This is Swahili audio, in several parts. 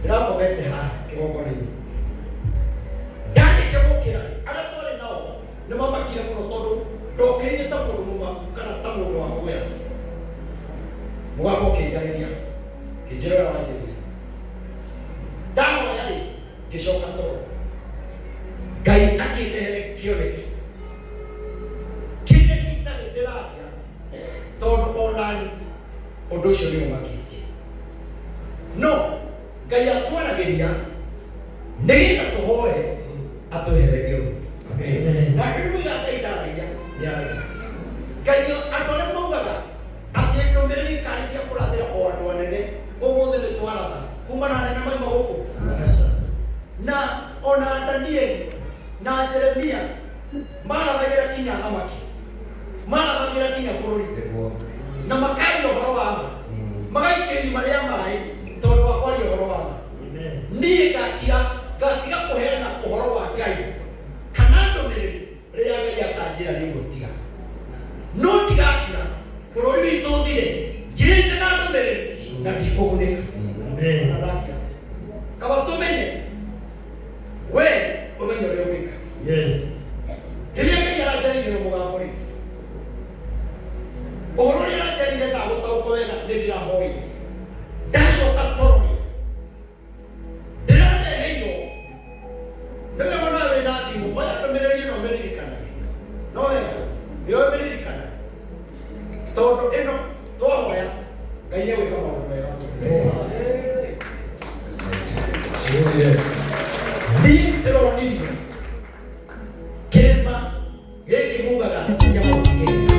ndĩramogete haha kĩgongona-inĩ ndanĩkĩmũkĩra arĩa twarĩ nao nĩ mamakire mũno tondũ ndokĩrire ta mũndũ mũmaku kana ta mũndũ wa hoya mũgambo ũkĩnjarĩria kĩnjĩra ũrĩa wanjĩrire ndahoya rĩ ngĩcoka toro Ngai akĩndehere kĩoneki kĩrĩa itarĩ ndĩraria tondũ onani ũndũ ũcio nĩ ũmakĩtie no Ngai atwaragĩria nĩgetha tũhoe atwehererie na rĩu ya Ngai ndaragia nĩaragia Ngai andũ arĩa maugaga atĩ ndũmĩrĩri kari cia kũrathĩra o andũ anene ũmũthĩ nĩ twaratha kumana na anene maima gũkũ na ona Danieli na Jeremia marathagĩra kinya thamaki marathagĩra kinya bũrũri na makaria ũhoro wa ma magaikio irima rĩa maĩ tondũ wa kwaria ũhoro wa ma niĩ ngatiga kũheana ũhoro wa Ngai kana ndũmĩrĩri rĩrĩa Ngai akanjĩra nĩgũtiga no ndigakira bũrũri witũ ũthire njirĩte na ndũmĩrĩri na ndikũgunĩka kaba tũmenye we ũmenye ũrĩa ũgwĩka rĩrĩa Ngai aranjarĩirie na mũgambo rĩ ũhoro ũrĩa aranjarĩire ndagũtaũkwo wega nĩ ndĩrahoire ndacoka toro ndĩrareheirwo nĩwega nawe na thimũ oya ndũmĩrĩri ĩno ũmĩririkanaga no wega ĩyo ũmĩririkanaga tondũ ĩno twahoya Ngai nĩegwĩka maũndũ mega niĩ ndĩronirio kĩrĩma gĩkĩ mugaga kĩa Mount Kenya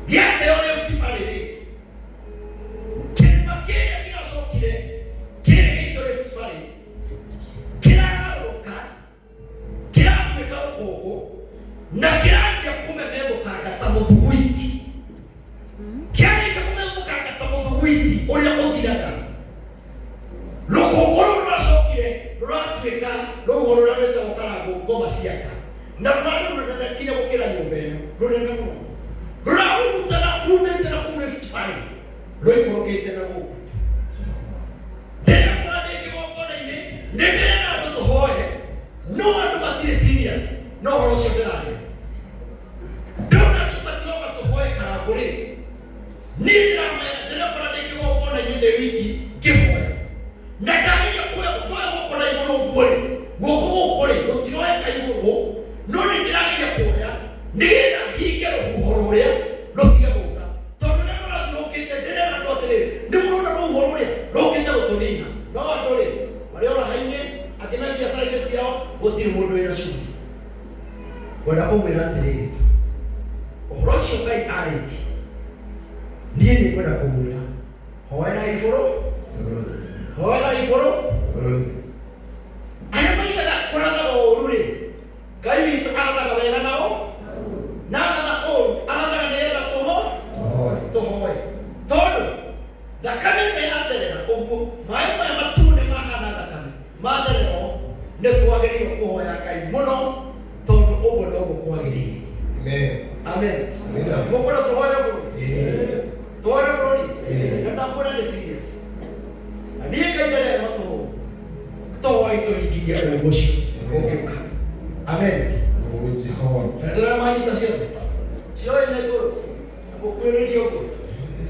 Yate ole festivalini. Kila kile kinasokile. Kile kitole festivalini. Kila roka. Kila tuweka ogo. Na kila ya kume mego kanga tamuthuiti. Kile kume mego kanga tamuthuiti. Ole okiraga. Loko kolo nasokile. Rwatweka. Loko rwaleta okarago ngoma ciaka. Na mwana rwenda kinya gukira nyumba ino. Rwenda no. Rwahurutana rumetera kumwe festival. Rwekorokete na guku. Ndera kwande kibokona ine. Ndera na tuhoye. No andu batire serious. No horo shobirane. Dona ni batiro tuhoye karagure. Nindira maya ndera kwande kibokona ine wiki kihoya. Ndakanya kuya gukona igoro gwe. Goko gukore utiroye kayigoro. None ndiragira kuya. Ndira higero uhororia lotiga boka. Tonne mara lokete ndera lotere. Ndimona uhororia lokete lotonina. No adore. Wale ora haine akina biashara kesi yao gotiri mundu ina shuri. Wada kumwira atiri. Uhorocio kai areti. Ndiye ni kwenda kumwira. Hoera iforo. Hoera iforo. Aya maina kuranga orure. Kai bitu ala wega nao. Nada da o, ala nela toho. Toho. Todo. Da kame me adera ogu, mai matune mahana da kame. Madere no, ne tuageri ko ya kai mono, todo ogo logo ko ageri. Amen. Amen. Amen. Mo kora toho ya ko. Toho ya ko ni. Nda kora de serious. Ani kai dere mato. Toho ai to igiya o boshi. Okay. Amen. Federa mani tasio. Sio ile guru. Bukuri dioko.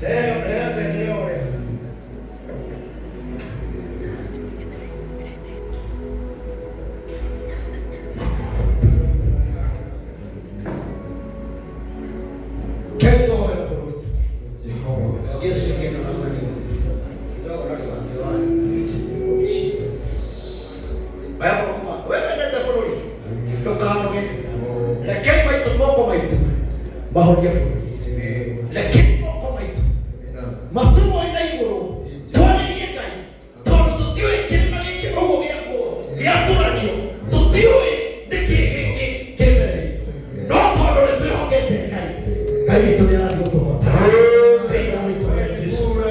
Leo federa ore. Kendo ore furu. Yesu kendo na mani. Ndio ora kwa kiwa. Jesus. Baya kwa kuma. Wewe nenda furu. Tokano lakini maitu moko maitu bahoria lakini moko maitu matumo ina iguru tuone ni ngai tono tutiwe kilima yake ogo yako ya turanio tutiwe ndiki kemere no tono le tuhokete ngai kai tu ya ndo tohota tena ni tu ya Yesu Amen.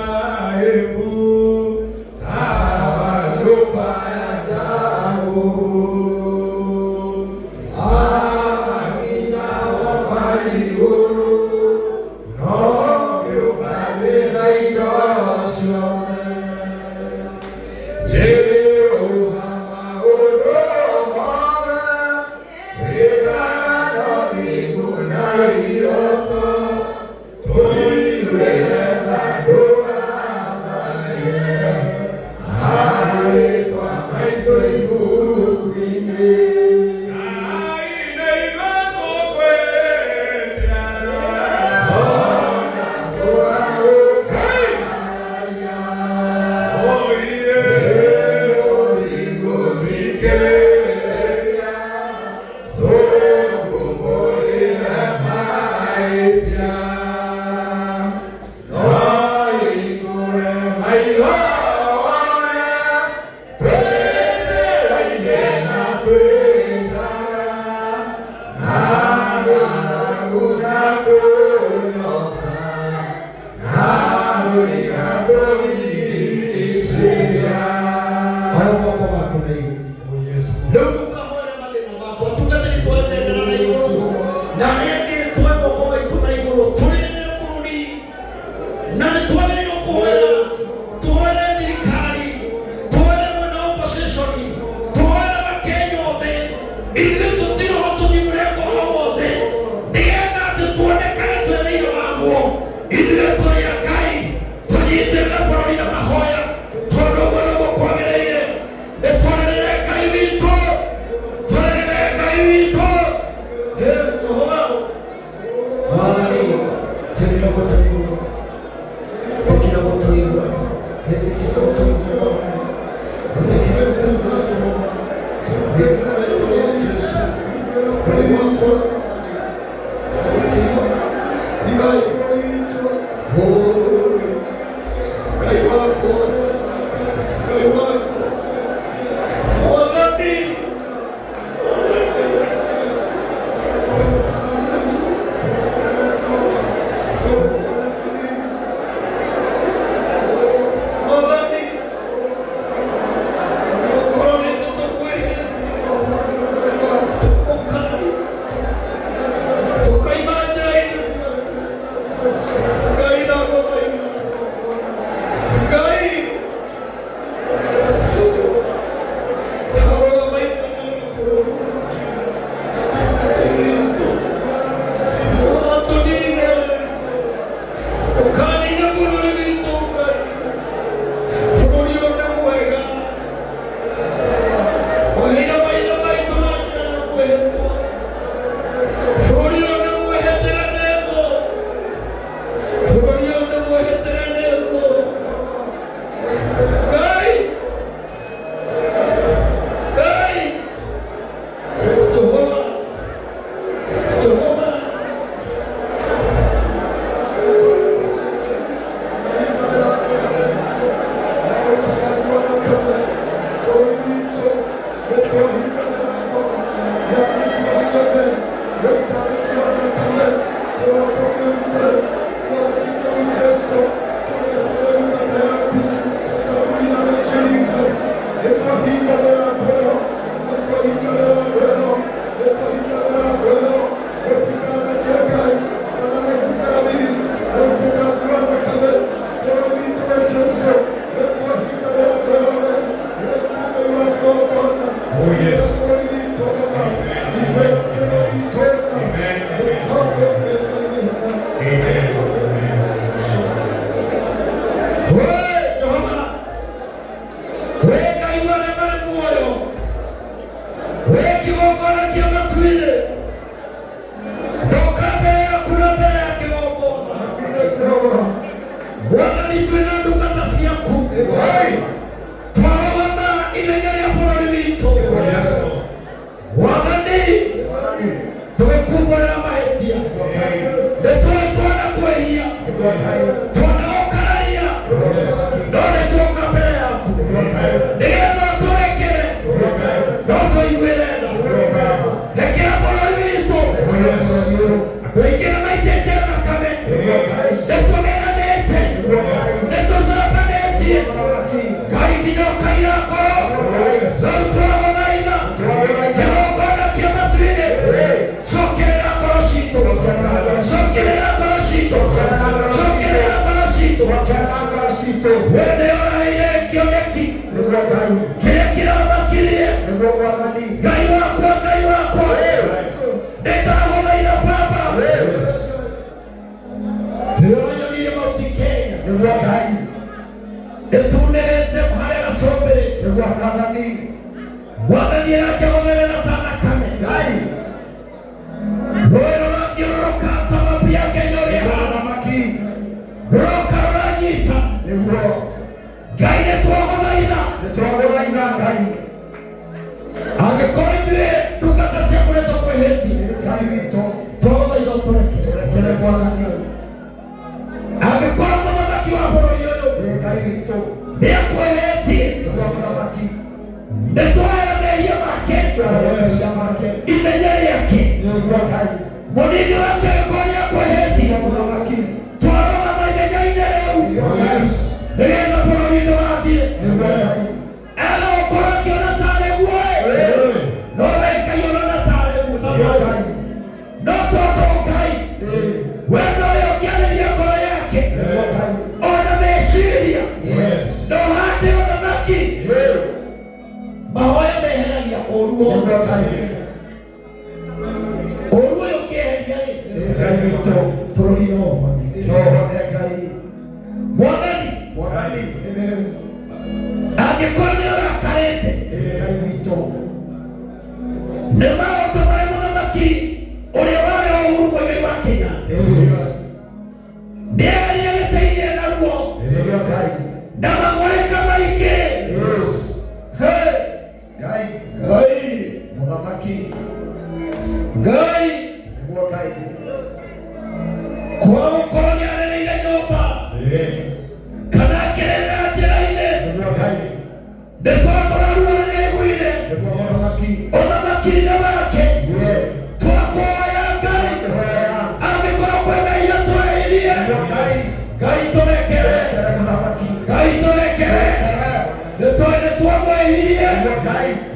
Kwa ukoloni anaendelea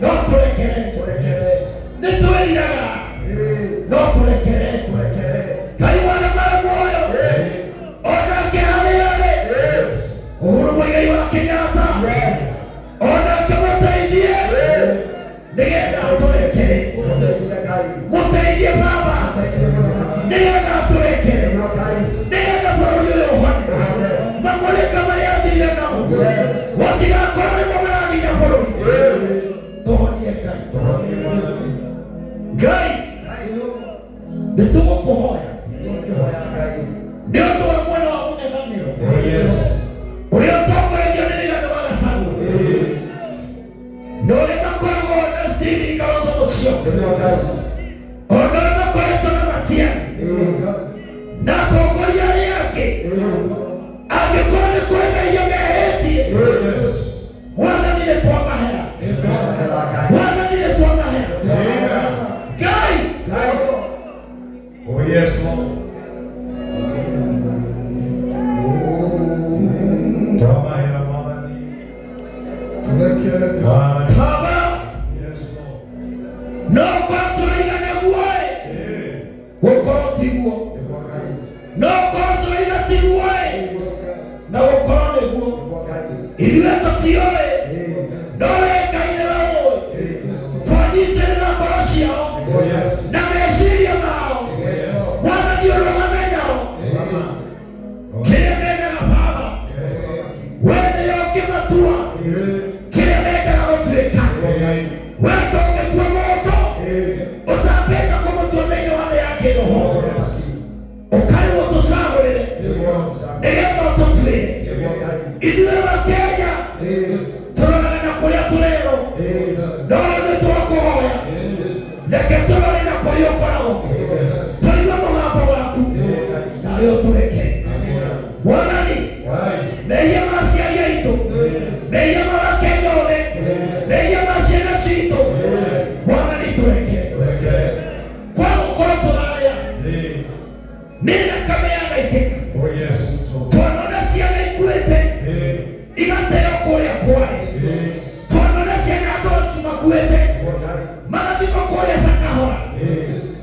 no turekere nitwiriraga no turekere Ngai wana mara moyo onake hariare Uhuru Muigai wa Kenyatta onake muteithie nigetha turekere muteithie baba nigetha turekere nigetha bũrũri ũyũ ũhone mamũrĩka marĩa athire nao gũtigakorwo nĩmo maranina bũrũri tũhonie Ngai nĩtũgũkũhoya nĩ ũndũ wa mwena wa mũng'ethanĩro ũrĩa ũtongoragio nĩ Rigathĩ wa Gachagua na ũrĩa makoragwo na Stephen Kalonzo Musyoka ona ũrĩa makoretwo na Matiang'i na atongoria arĩa angĩ angĩkorwo nĩ kũrĩ mehia mehĩtie Mwathani nĩtwamahera Mwathani nĩtwamahera Ngai Oh yes, Lord. Twamahera Mwathani. Baba Yes, Lord. no korwo tũraiga naguo gũkorwo tiguo no korwo tũraiga tiguo na gũkorwo nĩguo ithuĩ tũtiũĩ no wee Ngai nĩwe ũĩ twanyitĩrĩra ngoro ciao na meciria mao Mwathani ũrũgame nao kĩrĩa mendaga Baba wee nĩwe ũngĩmatua kĩrĩa mendaga gũtuĩka wee ndũngĩtua mũndũ ũtambĩte kũmũtua thĩinĩ wa thĩ ya kĩroho ũkarĩ gũtũcagũrĩre nĩgetha ũtũtuĩre ithuĩ Wakenya tũroraga na kũrĩa tũrerwo no rĩu nĩtwakũhoya reke tũrore na kũrĩa ũkoragwo tũigua mũgambo waku na rĩu tũreke Mwathani mehia ma aciari aitũ mehia ma Wakenya othe mehia ma ciana citũ Mwathani tũreke kwa gũkorwo tũrarĩa nĩ thakame yanaitĩka twanona ciana ikuĩte igateo kũrĩa kwaĩ twanona ciana andũ acu makuĩte magathikwo kũrĩa Sakahora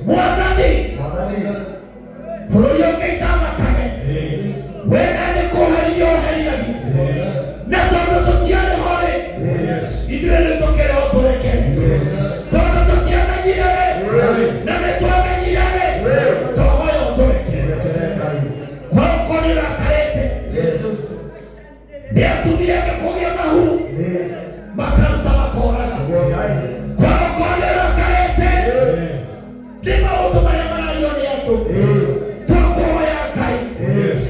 Mwathani bũrũri ũngĩita thakame wee nĩ kũherithia ũherithagio na tondũ tũtiarĩ ho-rĩ ithuĩ rĩu tũkĩrĩ ho tũrekere tondũ tũtiamenyire-rĩ na nĩtwamenyire-rĩ tũhoya ũtũrekere kwa ũkorwo nĩũrakarĩte nĩ atumia angĩ kũgĩa mahu makaruta makoraga kwa ũkorwo nĩũrakarĩte nĩ maũndũ marĩa marario nĩ andũ twakũhoya Ngai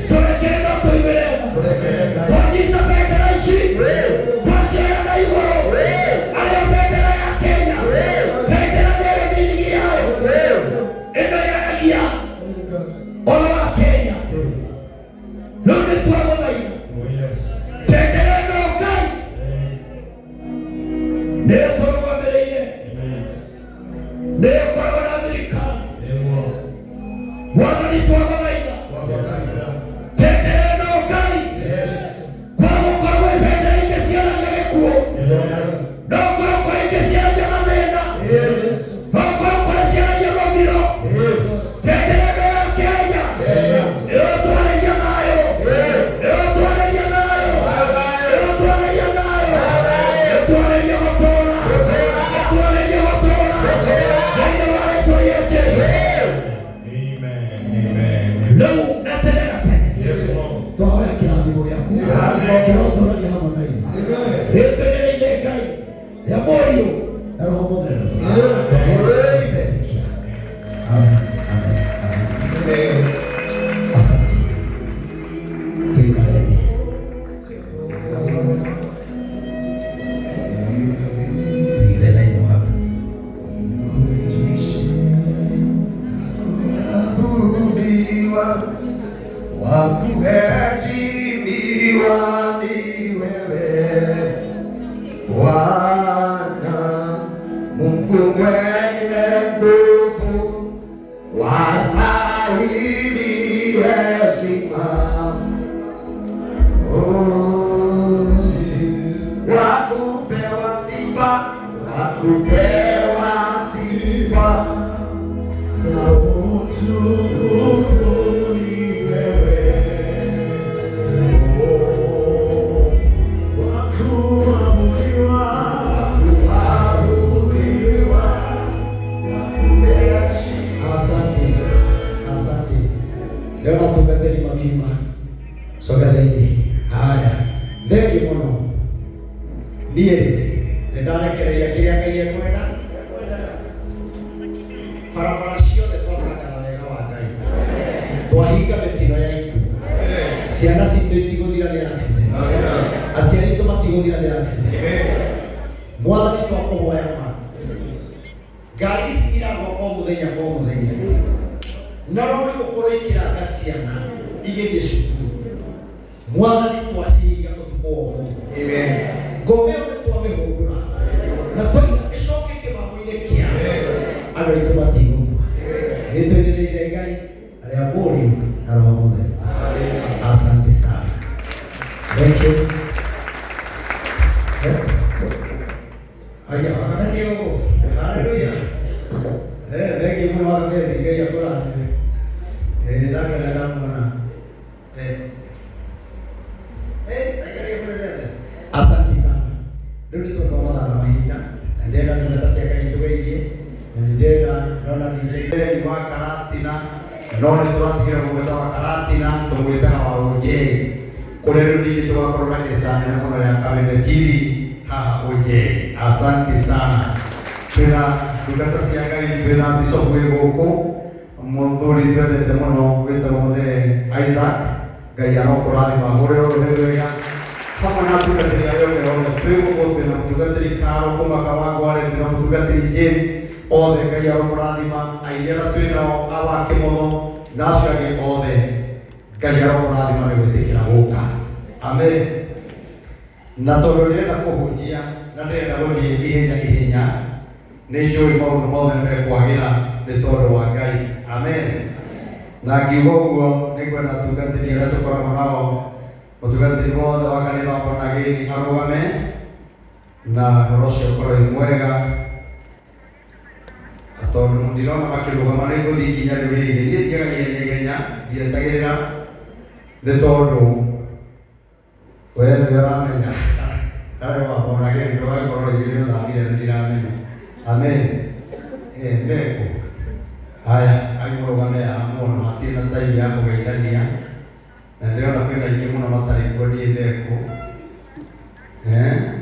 tũrekere no tũiguĩre tha twanyita bendera ici twacioya na igũrũ arĩa bendera ya Kenya bendera nĩrĩ meaning yayo ĩno yaragia ũhoro wa Kenya rĩu nĩtwagũthaitha bendera ĩno Ngai nĩyo tũrũgamĩrĩire nĩyo ĩkoragwo na thirikari Mwathani twagũthaitha bendera ĩno Ngai kwa gũkorwo bendera ingĩ ciaragia gĩkuũ no korwo kũrĩ ingĩ ciaragia mathĩna no korwo kũrĩ ciaragia mũthiro bendera ĩno ya Kenya ĩgũtwarĩria thayũ ĩgũtwarĩria thayũ ĩgũtwarĩria thayũ ĩgũtwarĩria gũtũũra ĩgũtwarĩria gũtũũra thĩinĩ wa rĩĩtwa rĩa Jesũ rĩu na tene na tene twahoya kĩrathimo gĩaku kĩrotũũragia hamwe na ithuĩ rĩtwerereire Ngai rĩa Mũriũ na Roho Mũtheru asante tuikareni tuigithena ino hapa wakuheshimiwa ni wewe Bwana Mungu mwenye nguvu, wastahili heshima. Wakupewa sifa Leo natungatĩri makiuma. Soka thĩinĩ. Haya. Thĩinĩ mũno. Niĩ nĩndarekereria kĩrĩa Ngai ekwenda. Barabara ciothe twathanaga wega wa Ngai. Twahinga mĩtino ya ikuũ. Ciana citũ itigũthira nĩ accident. Aciari aitũ matigũthira nĩ accident. Mwathani twakũhoya ma. Ngari ici iragwo o mũthenya o mũthenya. Na rĩu gũkorwo ikĩranga ciana igĩthiĩ cukuru. Mwathani twacihinga ũtukũ wothe. Amen. Ngome ĩyo nĩtwamĩhũndũra. Na twaina ĩcoke kĩmamo-inĩ kĩa andũ aitũ matigũkua. Nĩtwĩrĩrĩire Ngai arĩa mũriũ na Roho Mũtheru. Asante sana. Thank you. Aya, wakati huo. Haleluya. Thank you Mungu wangu kwa Ngai yakula. Ndaka na damu na. Asante sana. Ndio tunaona na mahinda. Ndenda tumetasiaka itugeirie. Ndenda naona DJ wa Karatina. Naona tunatikira kumweta wa Karatina, tumweta wa Oje. Kule rudi tuwakorona kesana na mwana ya Kameme TV. Oje. Asante sana. Tuna tukatasiaka itwena Bishop Wegoko. Muthuri twendete muno gwĩtagwo Muthe Isaac. Ngai arokũrathima mahũrĩro rũrĩrĩga hamwe na atungatĩri arĩa othe othe twĩgũkũ twĩna mũtungatĩri Karo Kũmaka wa Ngware, twĩna mũtungatĩri Jane, othe Ngai arokũrathima, aini arĩa twĩnao a wa Kĩmotho na acio angĩ othe Ngai arokũrathima nĩ gwĩtĩkĩra gũka. Amen. Na tondũ ndĩrenda kũhunjia na ndĩrenda gũthiĩ ihenya nĩ njũĩ maũndũ mothe nĩmekwagĩra nĩ tondũ wa Ngai. Amen. Na ngiuga ũguo nĩngwenda atungatĩri arĩa tũkoragwo nao, mũtungatĩri wothe wa kanitha wa Bonagĩni arũgame na ũhoro ũcio ũkorwo wĩ mwega. Tondũ ndirona makĩrũgama nĩngũthiĩ nginya rĩu rĩngĩ. Niĩ thiaga ihenya ndietagĩrĩra nĩ tondũ we nĩwe ũramenya harĩ wa Bonagĩni ndũgagĩkorwo rĩngĩ nĩũthamire na ndiramenya. Amen. Mbeko. Haya, agĩrũgame mũno matirĩ na time ya kũgeithania. Na ndĩrona kwĩna aingĩ mũno matarĩ kuo niĩ Mbeko.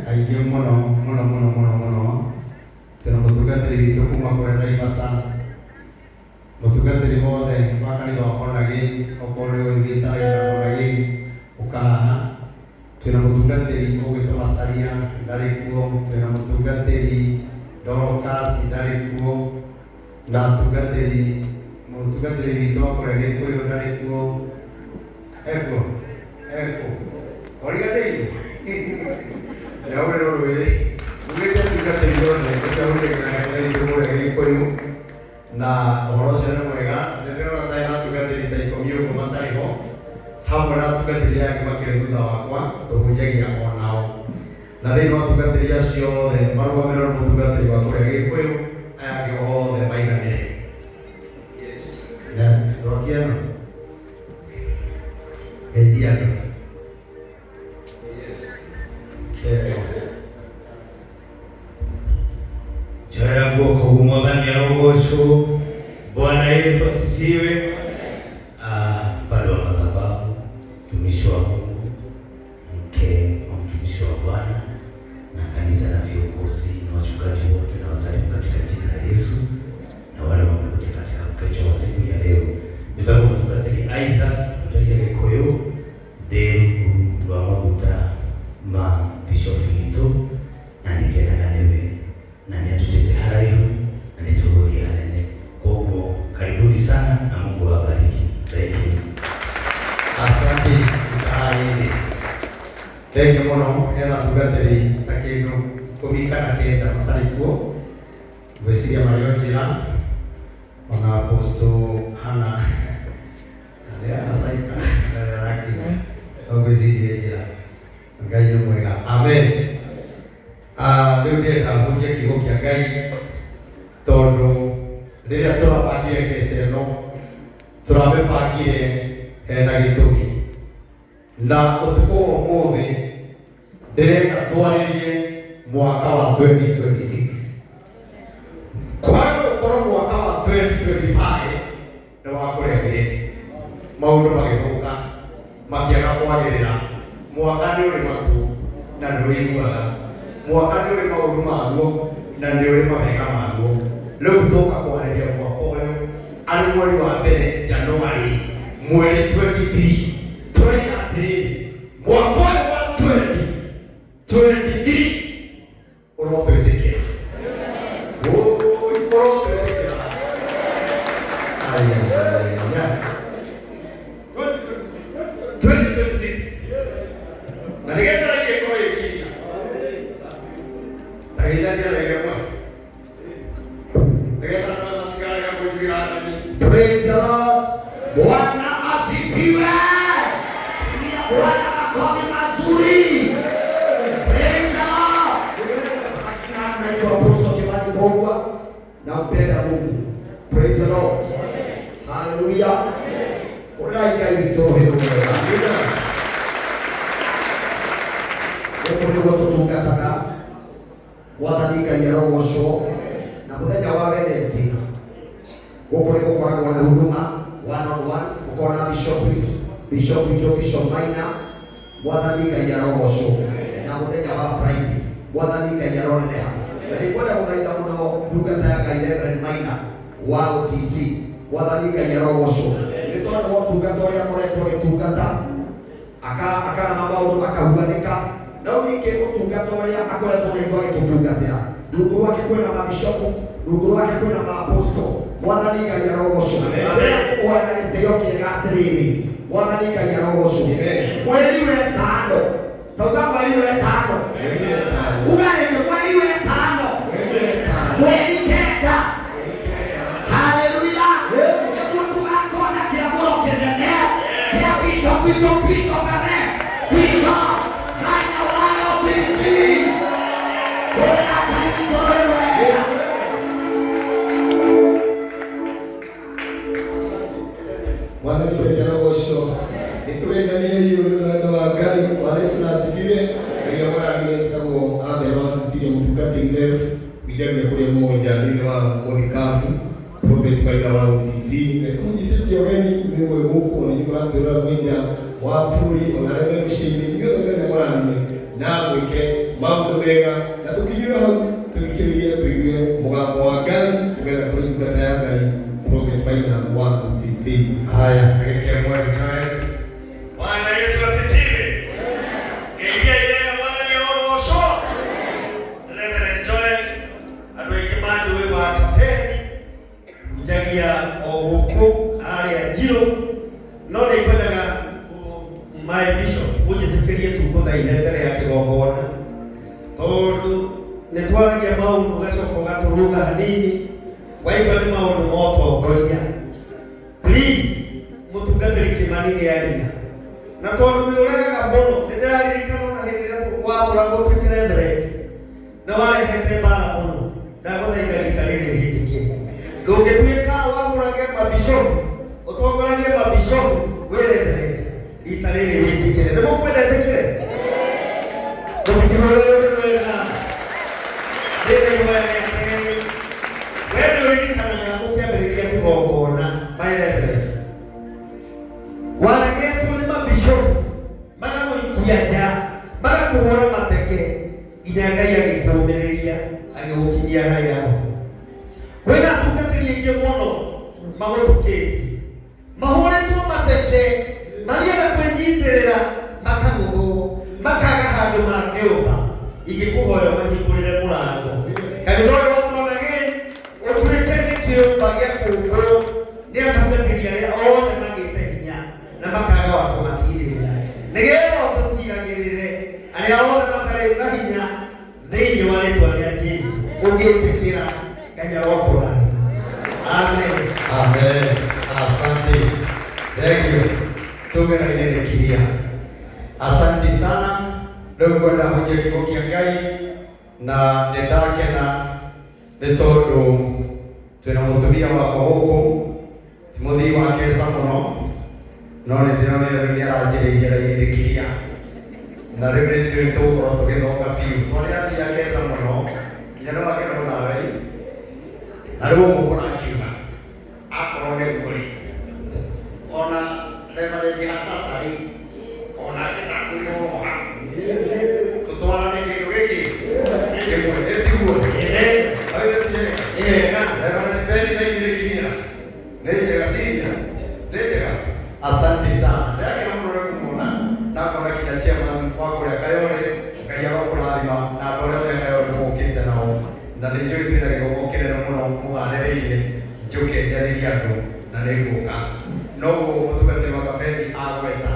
Aingĩ mũno. Twĩna mũtungatĩri witũ kuma kũrĩa Naivasha. Mũtungatĩri wothe wa kanitha wa Bonagĩni, okorwo nĩ ũgĩtaragia na Bonagĩni ũkahaha. Twĩna mũtungatĩri ũgwĩtwo Macharia ndarĩ kuo. Twĩna mũtungatĩri Dorcas ndarĩ kuo. Na mũtungatĩri witũ wa kũrĩa Gĩkũyũ ndarĩ kuo. Eko. Origanĩirwo. Yaũrĩrwo rũĩ. Mũgĩte mũtungatĩri wothe ũcaũrĩkĩra Ngai kũrĩa Gĩkũyũ. Na ũhoro ũcio nĩ mwega. Nĩndĩrona ta ĩna atungatĩri ta 10 ũguo matarĩ ho. Hamwe na atungatĩri angĩ makĩrĩ thutha wakwa tũhunjagia o nao. Na thĩinĩ wa atungatĩri acio othe marũgamĩrĩirwo nĩ mũtungatĩri wa kũrĩa Gĩkũyũ, aya angĩ othe maiganĩre. Rokia ĩno. Geithia andũ. Joya guoko Mwathani arogocwo. Bwana Yesu asifiwe. Pale wa madhabahu, mtumishi wa Mungu, mke wa mtumishi wa Bwana na kanisa na viongozi na wachungaji wote na wasalimu katika jina la Yesu, na wale wamekuja katika mkesha wa siku ya leo. Nitakuwa mtungatĩri Isaac kutoka Gĩkũyũ, Nderu wa Maguta ma Bishop witũ, na nĩngenaga nĩwe na nĩatutĩte haraihu na nĩtũgũthiĩ hanene. Koguo karibuni sana na Mungu awabariki. Thank you. Asante. Thank you mũno. Hena atungatĩri ta kĩndũ 10 kana 9 matarĩ kuo. Ngwĩciria marĩ o njĩra. Ona Apostle Hannah arĩa acaika ngwĩciria njĩra. Ngai nĩ mwega. Amen. Rĩu ndĩrenda hũnjie kiugo kĩa Ngai tondũ rĩrĩa tũrabangire kesi ĩno tũramĩbangire hena gĩtũmi. Na ũtukũ wa ũmũthĩ ndĩrenda twarĩrie mwaka wa 2026. Kwa gũkorwo mwaka wa 2025 nĩ wa kũrengere. maundu magithuka makiaga kwagirira mwaka nĩ ũrĩ matu na ndũiguaga mwaka nĩ ũrĩ maũndũ maguo na nĩ ũrĩ mawega maguo rĩu tũka kwarĩria mwaka ũyũ arĩ mweri wa mbere Januari mweri 23 tũraiga atĩrĩrĩ mwaka ũyũ wa 2023 ũrotwĩtĩkĩra ũrotwĩtĩkĩra 2026 na nĩgetha ĩgĩkorwo ĩkinya tahithania wega mwa nĩgetha andũ matikarega kũiguĩra athani. Praise the Lord. Bwana asifiwe. Bwana makofi mazuri. Praise the Lord. Naitwa Apostle Kimani Mbogwa na mpenda Mungu. Praise the Lord. Hallelujah. Uraika ibitohero mwega. Nĩguo tũtungataga gwathani Ngai arogocwo na mũthenya wa Wednesday gũkũ nĩ gũkoragwo na huduma one on one, gũkorwo na Bishop Maina, gwathani Ngai arogocwo na mũthenya wa Friday gwathani Ngai aroneneha. Na nĩngwenda gũthaitha mũno ndungata ya Ngai Reverend Maina wa OTC, gwathani Ngai arogocwo nĩ tondũ wa ũtungata ũrĩa akoretwo agĩtungata akaga maũndũ akahuanĩka na ningĩ ũtungata ũrĩa akoretwo agĩtũtungatĩra rungu rwake kwĩna mabishopu, rungu rwake kwĩna maaposto, gwathani Ngai arogocwo na gĩtĩo kĩega atĩrĩrĩ gwathani Ngai arogocwo. Mweri wetano tauga mweri wetano ugarĩrio mweri wetano mweri kenda. Haleluya. Nĩguo tũgakorwo na kĩamũro kĩnene kĩa Bishop Bishop Maina wa OTC. Mwathani Ngai arogocwo nĩtũgeithanie ũrũgano wa Ngai. Bwana Yesu na asifiwe. Ngai amwagĩrĩcagwo Abel wa Cecilia mũtungatĩri Rev kujagia kũrĩa mmoja thĩinĩ wa mũthikabu Prophet Maina wa OTC. Nĩtũnyitĩte ũgeni nĩguo gũkũ na nĩtũratwĩra mwĩnja wa bũrũri ona arĩa me mĩciĩ-inĩ inyuothe Ngai amũrathime na mwĩke maũndũ mega na tũkinyĩre hau tũthikĩrĩrie tũigue mũgambo wa Ngai kũgerera kũrĩ ndungata ya Ngai Prophet Maina wa OTC. Haya, tuweke mwali kae. Bwana Yesu asifiwe. Ingia ile Bwana ni orosho. Reverend Joel adwekimaju wa kapeni kujagia ohuku ale ya jiro no ni kwenda my bishop uje tukirie tukutha ile mbere ya kigongona tondu nitwaragia maundu gacoka gaturuga hanini waigua ni maundu motongoria. Please mutungatĩri Kimani nĩ aria na tondu nĩ ũregaga mũno nĩndĩraririkana na hĩndĩ ĩrĩa wamũragwo twĩkĩre mbere na warehete mbara mũno ndagũthaitha rita rĩrĩ wĩtĩkie ndũngĩtuĩka wamũrage mabishopu ũtongoragie mabishopu wĩre mbere rita rĩrĩ wĩtĩkire. Nĩmũkwenda ĩtĩkire mũtikĩhũrĩrĩrĩna rĩrĩ wendo rĩrikanaga mũkĩambĩrĩria kĩgongona mayerebere waregetwo nĩ mabishopu magagũikia nja magakũhũra mateke nginya Ngai agĩkũũmĩrĩria agĩgũkinyia harĩa ho. Kwĩna atungatĩri aingĩ mũno magũtũkĩtie mahũrĩtwo mateke magĩenda kwĩnyitĩrĩra makagũthwo makaga handũ mangĩũmba. Ingĩkũhoya mahingũrĩre mũrango kanitha ũyũ watonage ũtuĩke nĩ kĩũmba gĩa kũmbũrwo nĩ atungatĩri arĩa othe magĩte hinya na makaga wa kũmatirĩrĩra nĩgetha tũtigagĩrĩre arĩa othe matarĩ na hinya thĩinĩ wa rĩtwa rĩa Jesũ ũngĩtĩkĩra Ngai arokũrathima. Amen. Amen. Asante. Thank you. Tumerekiria. Asante sana. Ndio kwenda hoja kikokia Ngai na ndake na nĩtondũ twĩna mũtumia wakwa gũkũ Timothĩ wa Kesa mũno no nĩndĩronire rĩu nĩaranjĩrĩirie rainĩrĩkiria na rĩu nĩtũĩ tũgũkorwo tũgĩthonga biũ twarĩ athia Kesa mũno nginya no akĩnona wei na rĩu ũgũkora akiuga akorwo nĩ ngũri ona Reverend Hatasari ona kita kuyoha tutwala ni kirureki etiwo Reverend Benny na kirikira neje gasinja neje asante sana yake na mwana kumona na kwa kia chairman wako ya Kayole kaya wako na alima na kwa ya Kayole mokete nao na nijo itira ko kile na mwana mugarereire njoke jari yako na neguka no mutugate makafeni agweta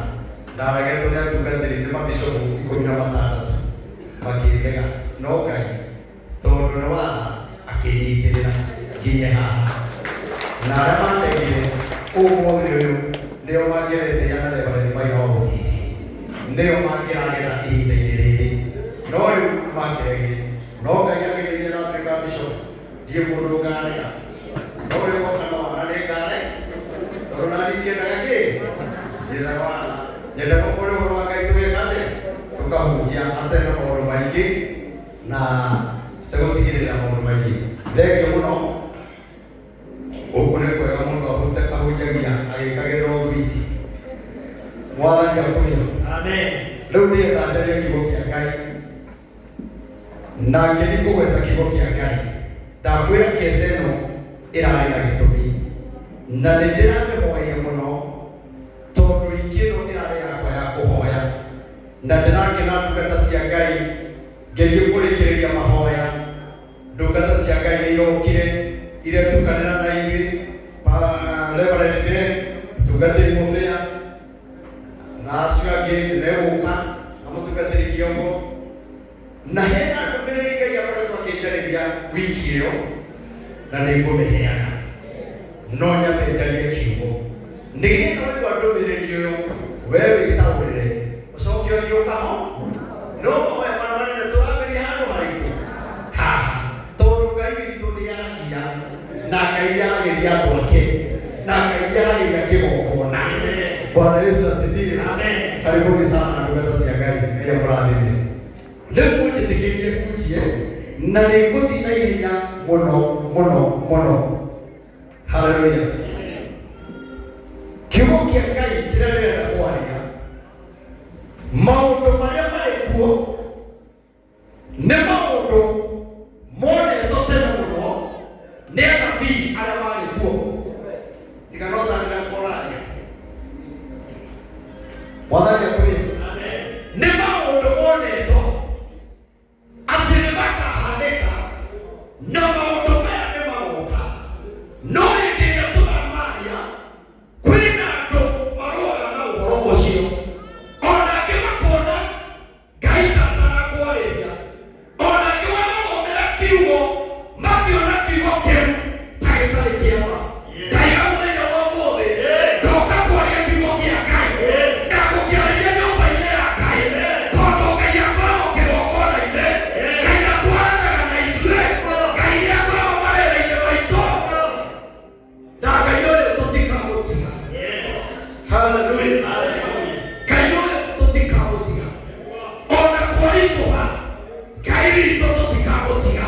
ndarageto ya tugatiri ni mabishopu 16 makirega no kai tondu no wana akinyitirira nginya haha na ramandegire umuthi uyu ndio magerete yana Reverend Maina Otisi ndio mageragira ihinda-inĩ rĩrĩ no rĩu mageragire no Ngai agĩrĩire na Africa Bishop ndiĩ mũndũ ngarega no rĩu kana wana nĩ ngare tondũ na niĩ nyendaga kĩ nyendaga wana nyendaga ũhoro wa Ngai tũgeka atĩa tũkahunjia atĩ na maũndũ maingĩ na tũtigĩrĩra maũndũ maingĩ thengio mũno ũguo nĩ kwega mũndũ ahunjagia agĩkagĩrĩra ũthwiti mwathani akũmĩo amen rĩu ndĩrenda njarie kiugo kĩa Ngai na ngĩthiĩ kũgweta kiugo kĩa Ngai ndakwĩra kesa ĩno ĩrarĩ na gĩtũmi na nĩ ndĩramĩhoeire mũno tondũ ingĩ ĩno ĩrarĩ yakwa ya kũhoya na ndĩrakena ndungata cia Ngai ngĩthiĩ kũrĩkĩrĩria mahoya ndungata cia Ngai nĩ irokire iretukanĩra na ithuĩ Reverend Ben tungatĩri mũbĩa na acio angĩ megũka amũtungatĩri kĩongo na hena ndũmĩrĩri Ngai akoretwo akĩnjarĩria wiki ĩyo na nĩ ngũmĩheana no nyambe njarie kiugo nĩgetha waigua ndũmĩrĩri ũyũ wee wĩtaũrĩre ũcoke ũthiĩ ũkaho no moya marĩa manene tũrambĩria handũ harĩkũ haha tondũ Ngai witũ nĩ aragia na Ngai aragĩria andũ ake na Ngai aragĩria kĩgongona Bwana Yesu asifiwe amen karibuni sana ndungata cia Ngai ĩrĩa mũrathĩrĩria rĩu mũnjĩtĩkĩrie hunjie na nĩ ngũthiĩ na ihenya mũno mũno mũno haleluya kiugo kĩa Ngai kĩrĩa ndĩrenda kwaria maũndũ marĩa marĩ kuo nĩ maũndũ monetwo tene mũno nĩ anabii arĩa marĩ kuo tikanoca nĩmekũraria mwathani akũrĩ nĩ maũndũ monetwo atĩ nĩmakahanĩka na maũndũ maya nĩmagoka no hĩndĩ ĩrĩa tũramaria kwĩna andũ marũaga na ũhoro ũcio ona angĩ makona Ngai ndatarakwarĩria ona angĩ wamathomera kiugo makĩona kiugo kĩu ta gĩtarĩ kĩama Ngai mũthenya wa ũmũthĩ ndoka kwaria kiugo kĩa Ngai na gũkĩarĩria nyũmba-inĩ ya Ngai tondũ Ngai akoragwo kĩgongona-inĩ Ngai atwaranaga na ithuĩ Ngai nĩ akoragwo mawĩra-inĩ maitũ na Ngai ũyũ tũtikamũtiga haleluya Ngai ũyũ tũtikamũtiga ona kũritũha Ngai witũ tũtikamũtiga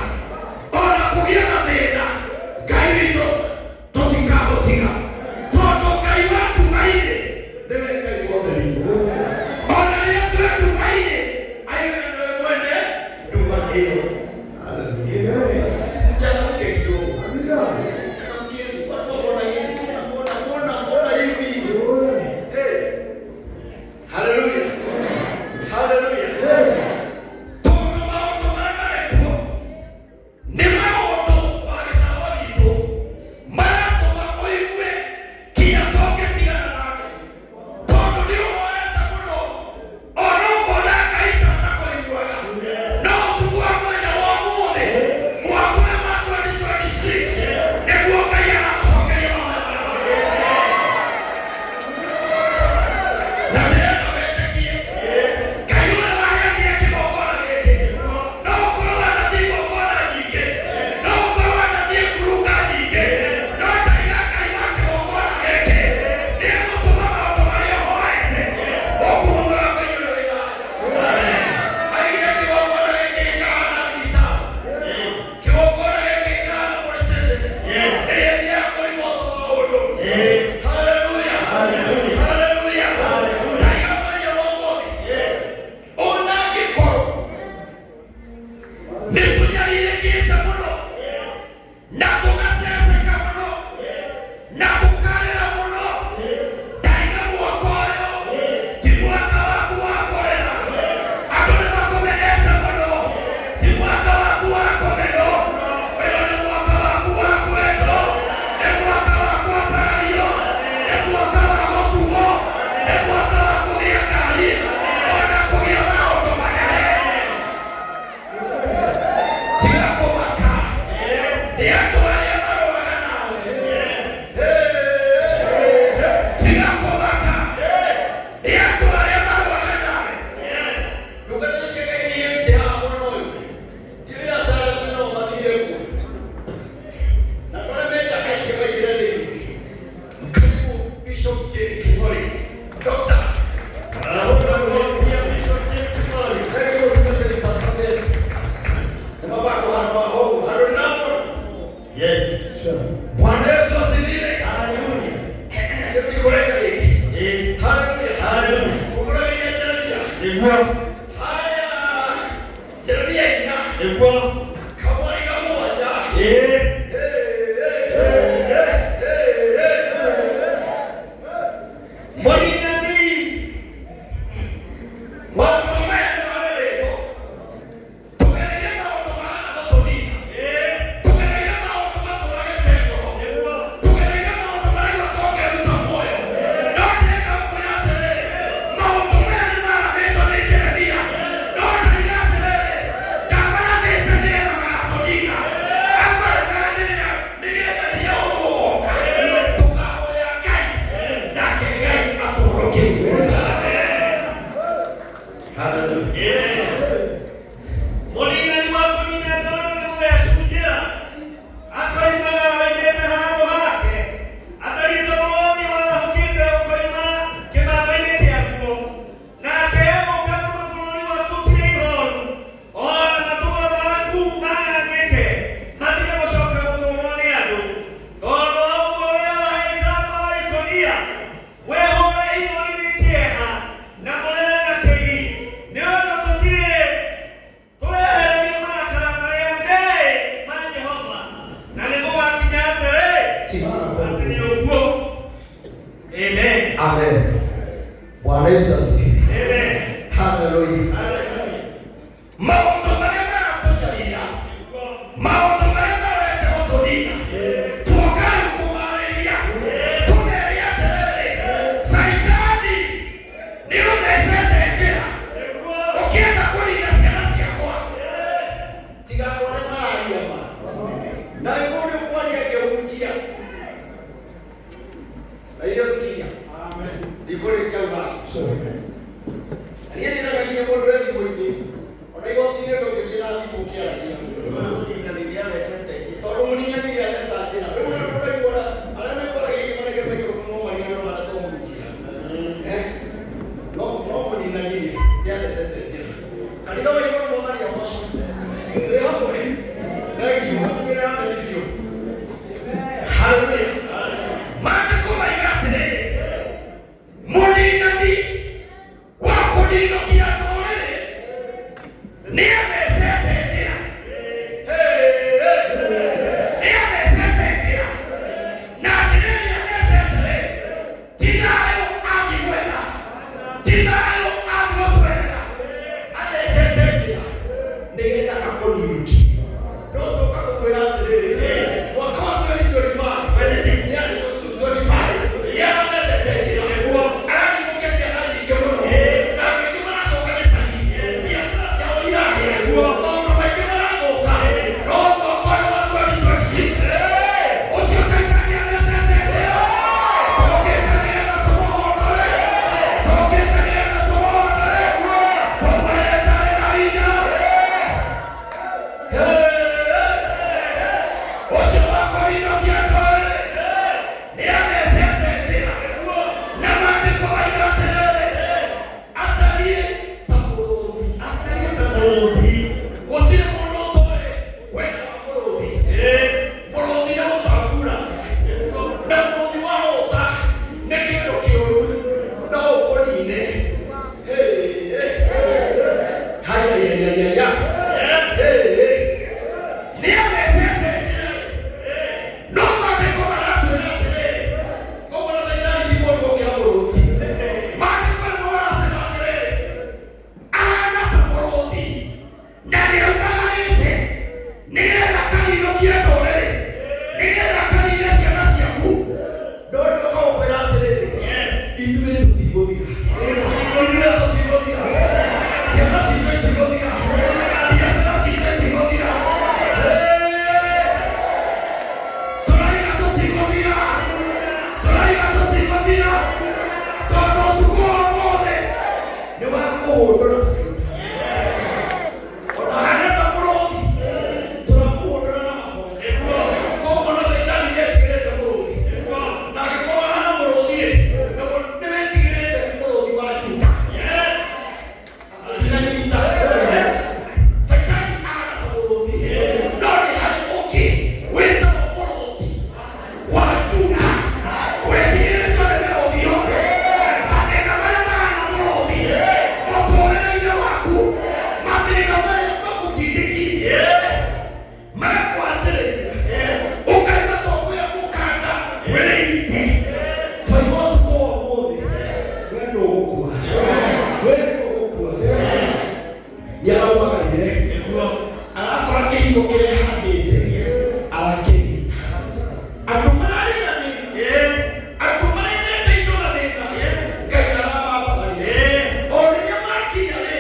ona kũgĩa na thĩna Ngai witũ tũtikamũtiga tondũ Ngai wa nduma-inĩ nĩwe Ngai wa ũtheri ona rĩrĩa twĩ nduma-inĩ aiwe nĩwe mwene nduma ĩyo haleluya sichangamke kidogo changamkeni watu wanaona hivi mbona hivi Niguo. Haya. Jeremia ina. Niguo. Kamari kamoja. Amen. Bwana Yesu asifiwe. Amen. Hallelujah. Maondo mema kujalia. Maondo mema wete kutudina. Tuokai kumaria. Tumeria tele. Saidani. Nirude sete njira. Ukienda kulinda sianasi yako. Tiga wale mali hapa. Na ibodi kwani yake ujia. Aiyo tikia. Amen. Ikore kwa sorry. Aliye na kwenye modo wewe mwini. Unaiwa tine ndo kile na kukia ya. Ndio ndio sasa. Toro muni ni ndio sasa tena. Wewe unataka kuona alama kwa hii maana kama hiyo kwa mama yeye ndo anatoa mjia. No ni nani ndio sasa tena. Kanisa wao iko mbona ya mosho. Ndio hapo hii. Ndio kitu kile hapa hivyo. Hallelujah. Maana kwa ikatene. Muni nani wako dino kianole ni amesete tena ni amesete tena na tena amesete tinayo agiwela tinayo agotwela amesete tena ndegeta kakoniruki ndoto kakokwela tele wakati alichofanya kwa sisi yani 25 ya amesete tena kiugo kĩrĩa handĩte arakĩnyita. Andũ mararĩ na thĩna, andũ marethete indo na thĩna, Ngai aramambabaria. O rĩrĩa makinya rĩ,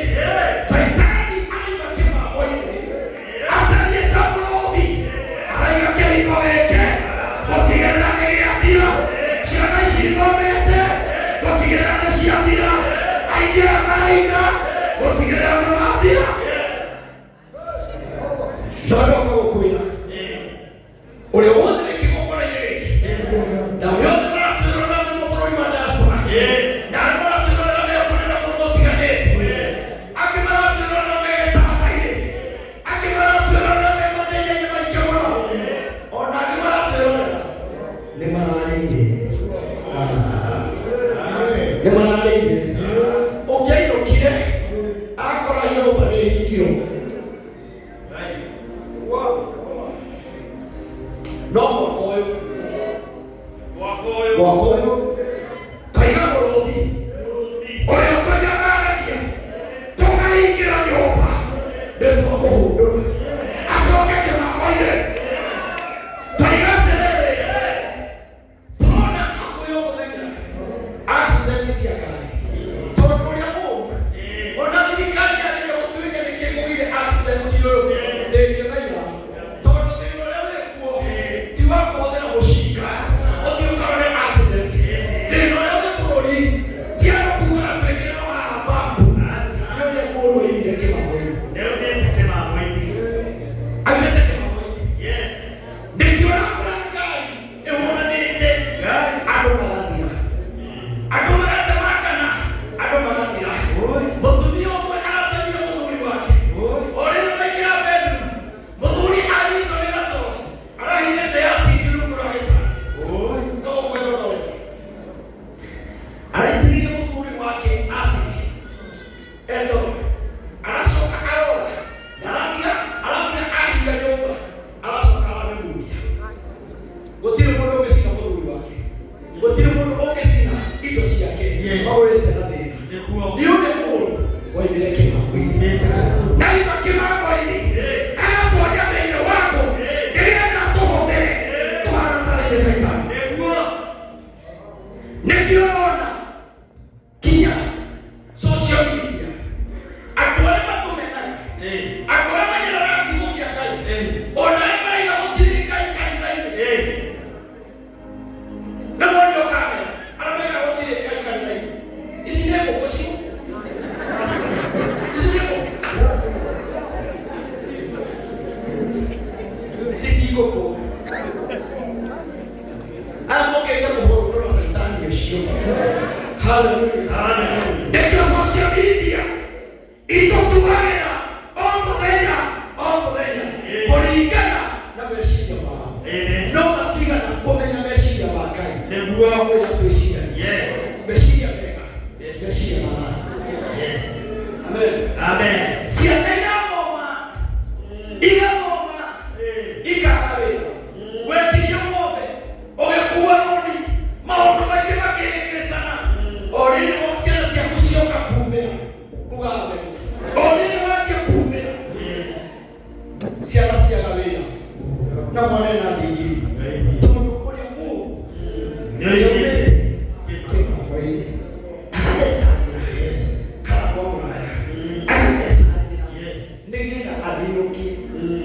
Saitani aiga kĩmamo-inĩ, atariĩ ta mũrũthi, araiga kĩhiko gĩkĩ, gũtigĩrĩra nĩgĩathira. Ciana ici ithomete, gũtigĩrĩra nĩciathira. Aingĩ a maraina, gũtigĩrĩra nĩmathira. Ndoka gũkwĩra ũrĩa wothe wĩ kĩgongona-inĩ gĩkĩ, na ũrĩa wothe maratwĩrorera me mabũrũri ma diaspora, na arĩa maratwĩrorera me kũrĩa na kũrĩa gũtiganĩte, angĩ maratwĩrorera me gĩtanda-inĩ, angĩ maratwĩrorera me mathĩna-inĩ maingĩ mũno, ona angĩ maratwĩrorera nĩ mararĩire. Nĩ mararĩire. Ũngĩainũkire akora nyũmba nĩ hingirwo, no mwaka ũyũ kaiga mũrũthi ũrĩa tũnyagaragia tũkaingĩra nyũmba nĩtwamũhũndũra acoke kĩmamo-inĩ. Taiga atĩrĩrĩ, tũrona hakuhĩ o mũthenya accident cia ngari, tondũ ũrĩa mũũru ona thirikari yarĩrĩa gũtuĩria nĩkĩĩ kũgire accident ũyũ ndĩngĩmenya, tondũ thĩna ũrĩa wĩkuo ti wa kũhũthĩra mũcinga ũthiĩ ũkarore accident. Thĩna ũrĩa wĩ bũrũri ti andũ kuuga twĩkĩre haha mbambu, nĩ ũrĩa mũndũ oimire kĩmamo-inĩ, aumĩte kĩmamo-inĩ. Nĩkĩo ũrakora ngari ĩhũranĩte, andũ magathira, andũ magatemangana, andũ magathira. Mũtumia ũmwe aratemire mũthuri wake, o rĩrĩa maingĩra bedroom, mũthuri anyitwo nĩ gatoro, arahinyĩte acidi rungu rwa gĩtanda. No ũguo ũrorete, araitĩrĩrie mũthuri wake acidi etoro, aracoka arora, aratiga ahinga nyũmba, aracoka aramĩmundia. Gũtirĩ mũndũ ũngĩcina mũthuri wake, gũtirĩ mũndũ ũngĩcina indo ciake, mahũrĩte na thĩna. Nĩ ũrĩa mũndũ woimire kĩmamo-inĩ, na ima kĩmamo-inĩ agatwonya thĩinĩ wako nĩgetha tũhũthĩre tũhana ta rĩngĩ Saitani. Nĩkĩo ũrona kinya social media, andũ arĩa matũmenaga, andũ arĩa manyaraga kiugo kĩa Ngai, ona arĩa maraiga gũtirĩ Ngai kanitha-inĩ, na monio kamera arĩa maraiga gũtirĩ Ngai kanitha-inĩ. Ici nĩ ngũkũ ciu, ici nĩ ngũkũ, ici ti ngũkũ. Aya mokĩte kũhũrũra Saitani ũcio. Hallelujah. Nĩkĩo social media itũtuagĩra o mũthenya kũringana na meciria mao, no matigana kũmenya meciria ma Ngai nĩguo ũrĩa twĩciragia, meciria mega, meciria ma Amen. Ciana igathoma ikaga wĩra, wendirio ng'ombe, ũgĩkua rũni, maũndũ maingĩ makĩhĩngĩcana. O rĩrĩa ciana ciaku cioka kuumĩra ugathe, o rĩrĩa wanjia kuumĩra ciana ciaga wĩra na mwana na ndigiri, tondũ ũrĩa mũũru nĩoimĩte kĩmamo-inĩ, akamecangĩra karagwa mũraya, akamecangĩra nĩgetha athinokie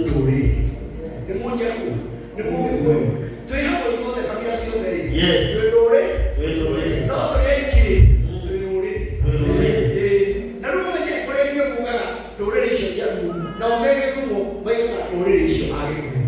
ndũrĩrĩ. Nĩ mũnjaguo, nĩ mũgĩkũyũ, twĩ hamwe ithuothe kabira ciothe rĩ, twĩ ndũrĩrĩ, no tũrĩa ikirĩ twĩ rũrĩrĩ. Na rĩu ũmenye ũrĩa inyuĩ mugaga ndũrĩrĩ icio njaru, nao megĩthumwo maigaga ndũrĩrĩ icio agĩkũyũ.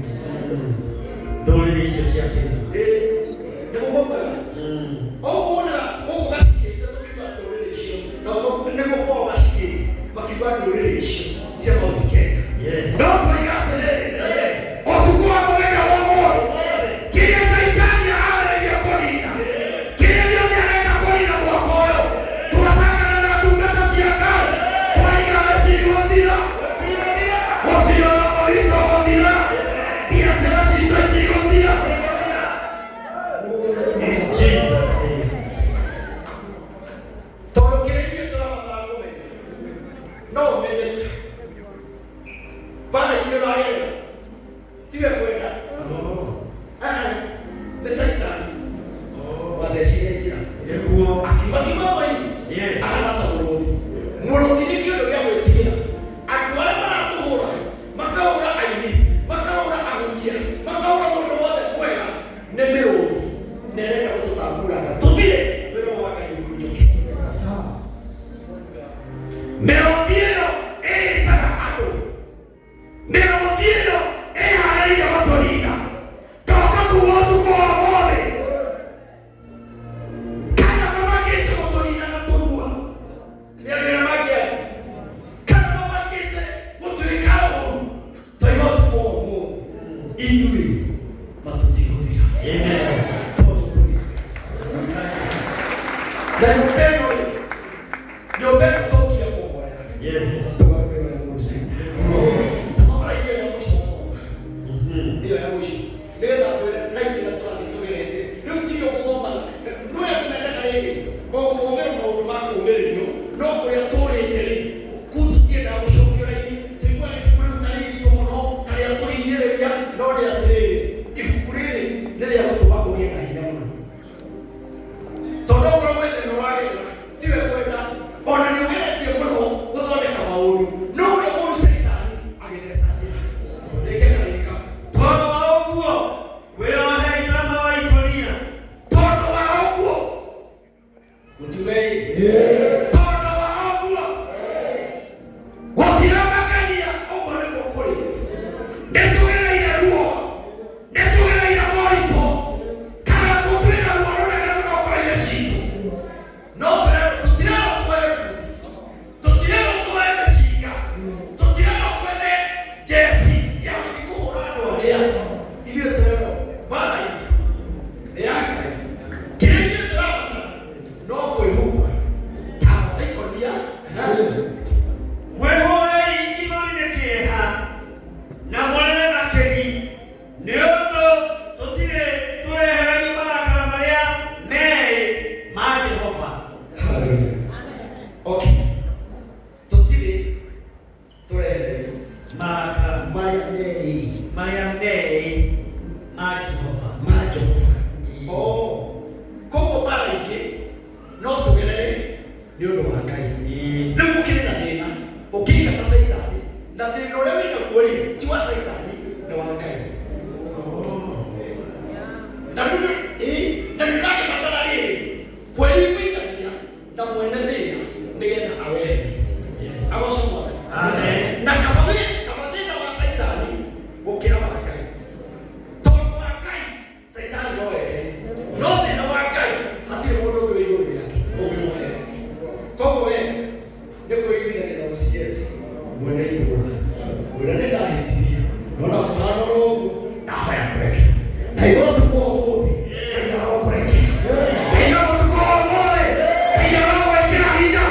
Mũrũthi nĩ kĩndũ gĩa gwĩtigĩra. Andũ arĩa maratũhũra makaũra aini, makaũra ahunjia, makaũra mũndũ wothe mwega nĩ mĩrũthi na ĩrenda gũtũtambũraga. Tũthire wĩra wa Ngai ũhurũke. Mĩrũthi ĩyo ĩĩtaga andũ. Mĩrũthi ĩyo ĩharĩirie gũtũrinda. Ndoka kuuga ũtukũ wa ũmũthĩ kana mamagĩte gũtũrinda na tũrua nĩ andũ arĩa mangĩaga, kana mamagĩte gũtwĩka ũũru twaima ũtukũ wa ũmũthĩ, inyuĩ matũtigũthira. Na nyũmba ĩno rĩ, nyũmba ĩno tũkire kũhoera tũgakwĩra mũndũ caita tũmara irio ya mũico iyo ya mũico nĩgetha kwĩra na irio tũrathiĩ tũgerete rĩu tirio gũthoma nũya tũmendaga rĩrĩ gũthomera maũndũ ma kũũmĩrĩrio no kũrĩa tũrĩte rĩ kũu tũtiendaga gũcokio raini tũigua ibuku rĩu ta rĩritũ mũno ta rĩa kũhinyĩrĩria no rĩ atĩrĩrĩ ibuku rĩrĩ nĩ rĩa gũtũma kũgĩe na hinya mũno tondũ ũkorwo mwĩthĩ nĩwagetha tiwe kwenda ona nĩ ũgeretie mũno gũthondeka maũndũ no ũrĩa mũndũ caitani agĩtheca njĩra rĩke karĩka Tondũ wa ũguo wĩra wa Ngai nĩ wama wa ikũnia. tondũ wa ũguo gũtiugei tondũ wa ũguo gũtiramakania ũguo nĩguo kũrĩ nĩtũgereire ruo nĩtũgereire moritũ kana gũtuĩka ruo rũnene mũno ngoro-inĩ citũ no tũtirenda tuoye tũtirenda tuoye mĩcinga tũtirenda twethe jesi ya gũthiĩ kũhũra andũ arĩa ithuĩ tũrerwo mbaara itũ nĩ ya Ngai. Kĩrĩa ithuĩ tũrabatara no kwĩhumba kama ikonia Mwĩhũgei ithũri-inĩ kĩeha na mũrĩre na kĩgi nĩ ũndũ tũtirĩ tũrehererio marakara marĩa merĩ ma Jehova. okay tũtirĩ tũrehererio Marakara marĩa merĩ marĩa merĩ ma Jehova. ma Jehova. Koguo mbaara ingĩ no tũgerere nĩ ũndũ wa Ngai. Rĩu gũkĩrĩ na thĩna ũkĩingata caitani na thĩna ũrĩa wĩ naguo rĩ ti wa caitani nĩ wa Ngai. Na rĩu na nĩũragĩbatara rĩrĩ kwĩiguithania na mwene thĩna nĩgetha aweherie. Agoco Mwathani. Amen. Na kaba thĩna wa caitani gũkĩra wa Ngai. Tondũ wa Ngai caitani no eherie no thĩna wa Ngai hatirĩ mũndũ ũngĩ wĩ igũrũ rĩake ũngĩmweheria. Koguo we nĩ kwĩiguithania na OCS mwene itũũra mwĩra nĩ ndahĩtirie no na mũhano ũguo ndahoya kũrekera na igũrũ ũtukũ wa ũmũthĩ Ngai arokũrekera Ngai ũtukũ wa ũmũthĩ Ngai arogwĩkĩra hinya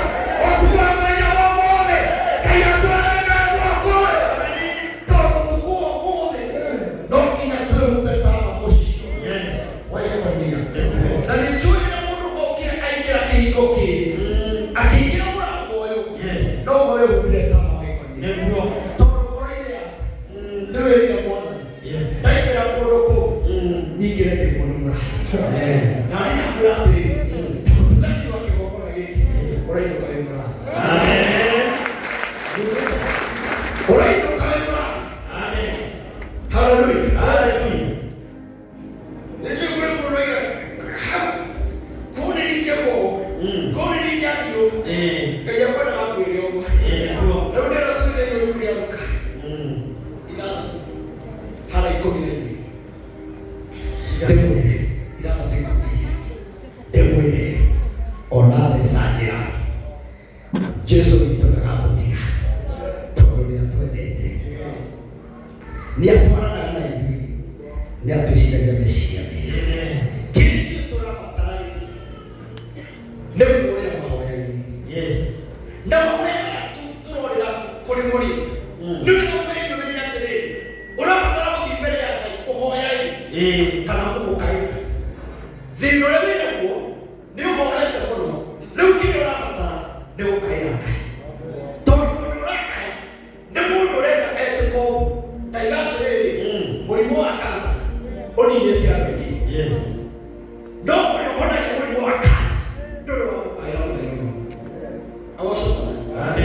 ũtukũ wa mũthenya wa ũmũthĩ Ngai atwarane na guoko tondũ ũtukũ wa ũmũthĩ no nginya twĩhumbe tawa ũcio wa ikonia. Na nĩ njũĩ na mũndũ okĩra aingĩra kĩhingo kĩrĩ akĩingĩra mũrango ũyũ no mwĩhumbire tawa wa ikonia Nĩguo. tondũ ngoro-inĩ yaku nĩ wĩrire Mwathani ndaingĩra kũndũ kũu nyingĩre ndĩmwo nĩ mũrango na nĩ ndakwĩra atĩrĩrĩ ũtungati wa kĩgongona gĩkĩ ũrainũka wĩ mũrango ũrainũka wĩ mũrango. Hallelujah. Nĩnjũĩ kũrĩ mũndũ oiga kũu nĩ ndingĩgwo kũu nĩ ndingĩathiũ Ngai akwendaga kwĩrĩ ũguo. Rĩu ndĩrenda tũthĩre ibuku rĩa Luka ithathatũ hara ikũmi na igĩrĩ ndĩmwĩre ithathatũ ikũmi na igĩrĩ ndĩmwĩre ona theca njĩra Jesũ witũ ndagatũtiga tondũ nĩatwendete nĩatwaranaga na ithuĩ nĩatwĩciragia meciria mega. Kĩrĩa ithuĩ tũrabatara nĩ kuoya mahoya-inĩ na mahoya maya tũrorera kũrĩ mũrĩmo nĩ wega ũmenyũmĩrĩre atĩrĩrĩ ũrabatara gũthiĩ mbere ya Ngai ũhoya-inĩ kana kũmũkaĩra thĩna ũrĩa wĩ naguo nĩ ũhoete mũno rĩu kĩrĩa ũrabatara nĩ gũkaĩra Ngai tondũ mũndũ ũrakaya nĩ mũndũ ũrenda etĩko ndaiga atĩrĩrĩ mũrimũ wa kansa ũninĩte andũ aingĩ no ũrĩa ũhonagia mũrimũ wa kansa ndũrĩ wa gũkaĩra mũthenya ũmwe. Agoco Mwathani.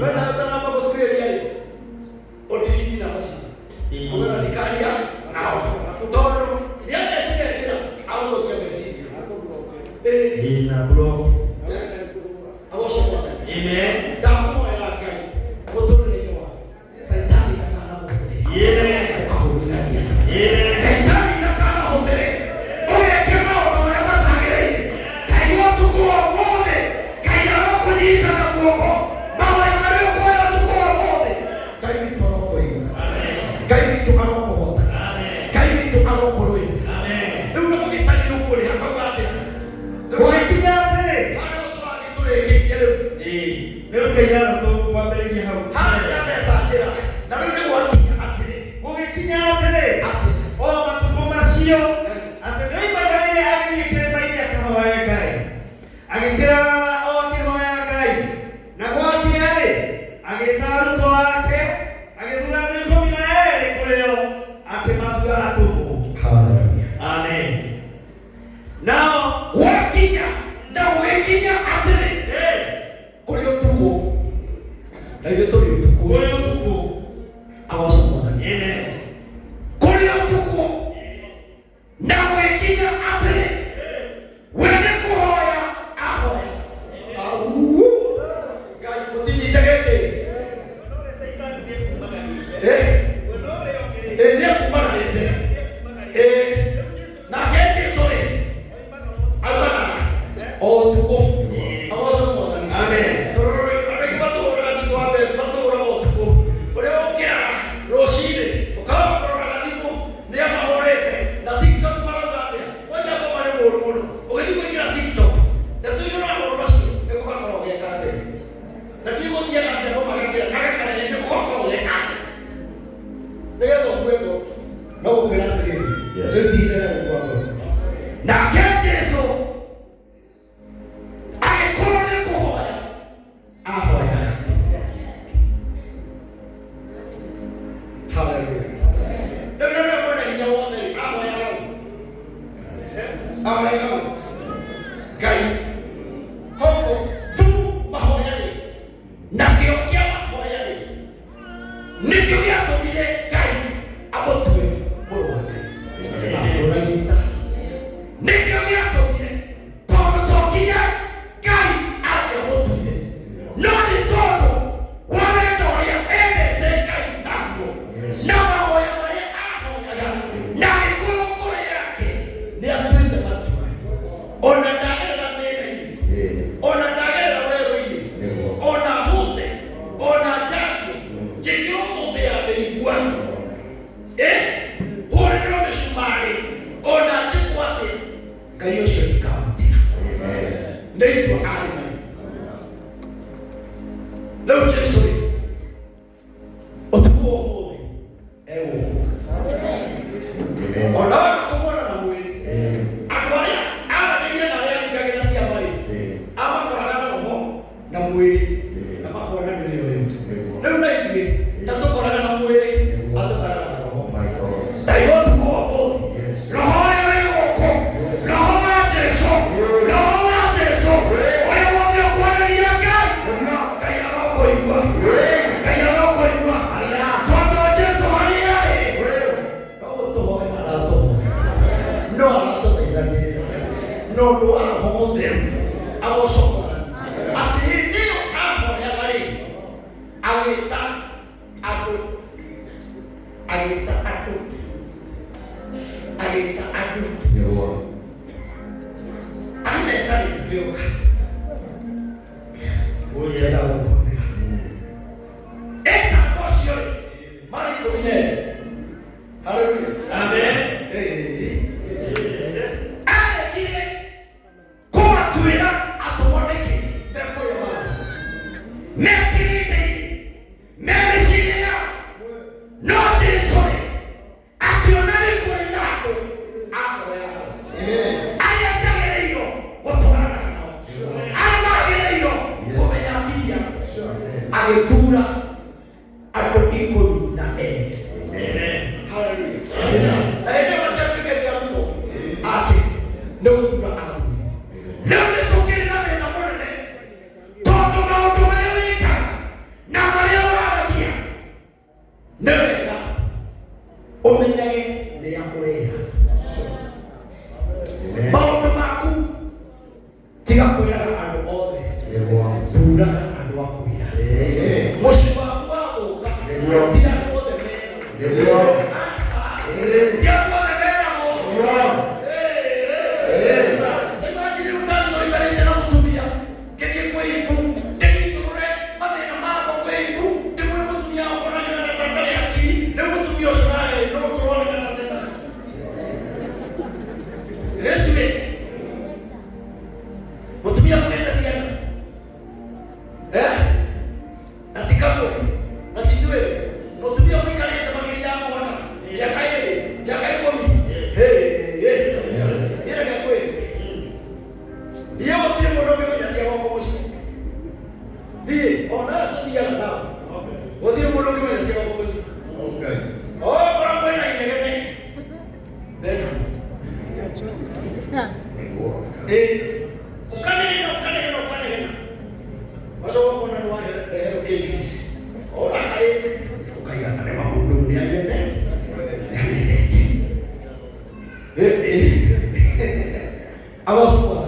Wewe na hata namba kwa tu ile odiriti na basi. Wewe ndikalia nao. Todo yale sisi kila au ndio kemesi. Ina block. Awosho kwa. Amen. Damu ya kai. Koto ile wa. Saitani nakana hapo. Amen. Amen. Saitani nakana hapo. Oye kema ona matagere. Kai watu kwa mode. Kai yao kujiita na kuoko. Bawa ya mareo kwa watu kwa mode. Kai vitu aroko hiyo. Kai vitu aroko hota. Kai vitu aroko roho. Ndio unapokitaji huko ile hapa baada. Kwa kinyate. Bana watu walituleke leo. Leo kaya to kwa beli hao. Haya mesajera. Na ndio wakinya atire. Ukikinyate. O matukomasio. Atendei bagani agikire baini akahoya gai. Agitira o kihoya gai. Na kwa kiale agitaru to ake agithura ni komi na eri kuleo akimatuga atubu. Hallelujah. Amen. Now Wakinya na wakinya atire. Kulio tuko. Na hiyo tu tuko. kwa tuku. Awaso mwana. Amen. Kulio tuko. Na wakinya atire. Wende kuhoya ahoya. Au. Gai mutiji tegeke. Ndio kumana nende. Na kete sore. Alba. O tuko. Awaso mwana. Amen. Na Yesu aikone kuhoya ahoya. Hallelujah. Ndio bwana hinya wote ahoya leo. Ahoya leo. Gai. Hoko tu mahoya ni. Na kiokia mahoya ni. Nikio ya tobile gai abotwe boro. Unaita. Nikio ya tobile. Todo tokia gai abotwe. Noni todo. Wale doria ende de gai tango. Na mahoya wale ahoya. Na ikolo yake. Ni atwende matwa. Ona dagera nene. Ona dagera wewe hivi. Ona hute. Ona chako. Jikiomo bea beigwa. Hore no mesumari. Ona chikwate. Gayosho ikamati. Neitwa alima. Leo Yesu. Otuko moyo. Ewo. Ona kumona na mwili. Akwaya ala ndio na yeye ngagera sia bali. Ama korana roho na mwili. Na makona ndio yoyo. Leo na hivi tato korana na mwili, ato korana na roho. My God. Na yote kwa bodi. Roho ya wewe uko. Roho wa Yesu. Roho wa Yesu. Wewe wote kwa ni yake. Kaya roho iwa. Kaya roho iwa. Todo Yesu hali yake. Roho to hoya alato. No alato ndani. No do ala homo dem. Awo sokora. Ati ndio aho ya gari. Agita atu. Agita atu. Agita atu. Ndio. Ame tani vyoka. Oh Keda yes. uko. Eta kosio. Mari komine. Hallelujah. Amen. Ale kile. Kuma tuira atomoneke. Beko ya baba. Mekirite. Merishinia. Note sore. Akionani kuendako. Ako yao. Aya tagereyo. Wotona nao. Ama gereyo. Komeyakia. Agetura. Atotiko na ende. Hallelujah. Amen. Na ende watafika ya mto. Ake. Ndio kuna amu. Leo nitokee na mwone. Todo maoto mayawika. Omenyage nĩ ya kũrĩa. Maũndũ maku tiga kwĩraga andũ othe. Thuraga andũ a kwĩra. Mũciĩ waku wa gũka tiga andũ othe mera. Tiga andũ othe mera mo. Imagine utando ikarĩte na mũtumia kĩrĩ kwĩ ibu ndĩitũre mathĩna mako kwĩ ibu ndĩmwe mũtumia ũkoragwo na tatari yaki nĩ mũtumia ũcio nawe no kũronekana tena. Rĩtue mũtumia mũgenda ciana natikamwe natitue mũtumia mũikarĩte makĩria ya mwaka mĩaka ĩrĩ mĩaka 10 Dia waktu mau banyak siapa mau sih? Dia, orang tu dia lah. Waktu mau banyak siapa mau sih? Oh, orang kau nak ini kan? Betul. Bukan ini. Masuk kau nak dua hero kejus. Orang kaya, kaya ada mampu dunia ni kan? Awas semua.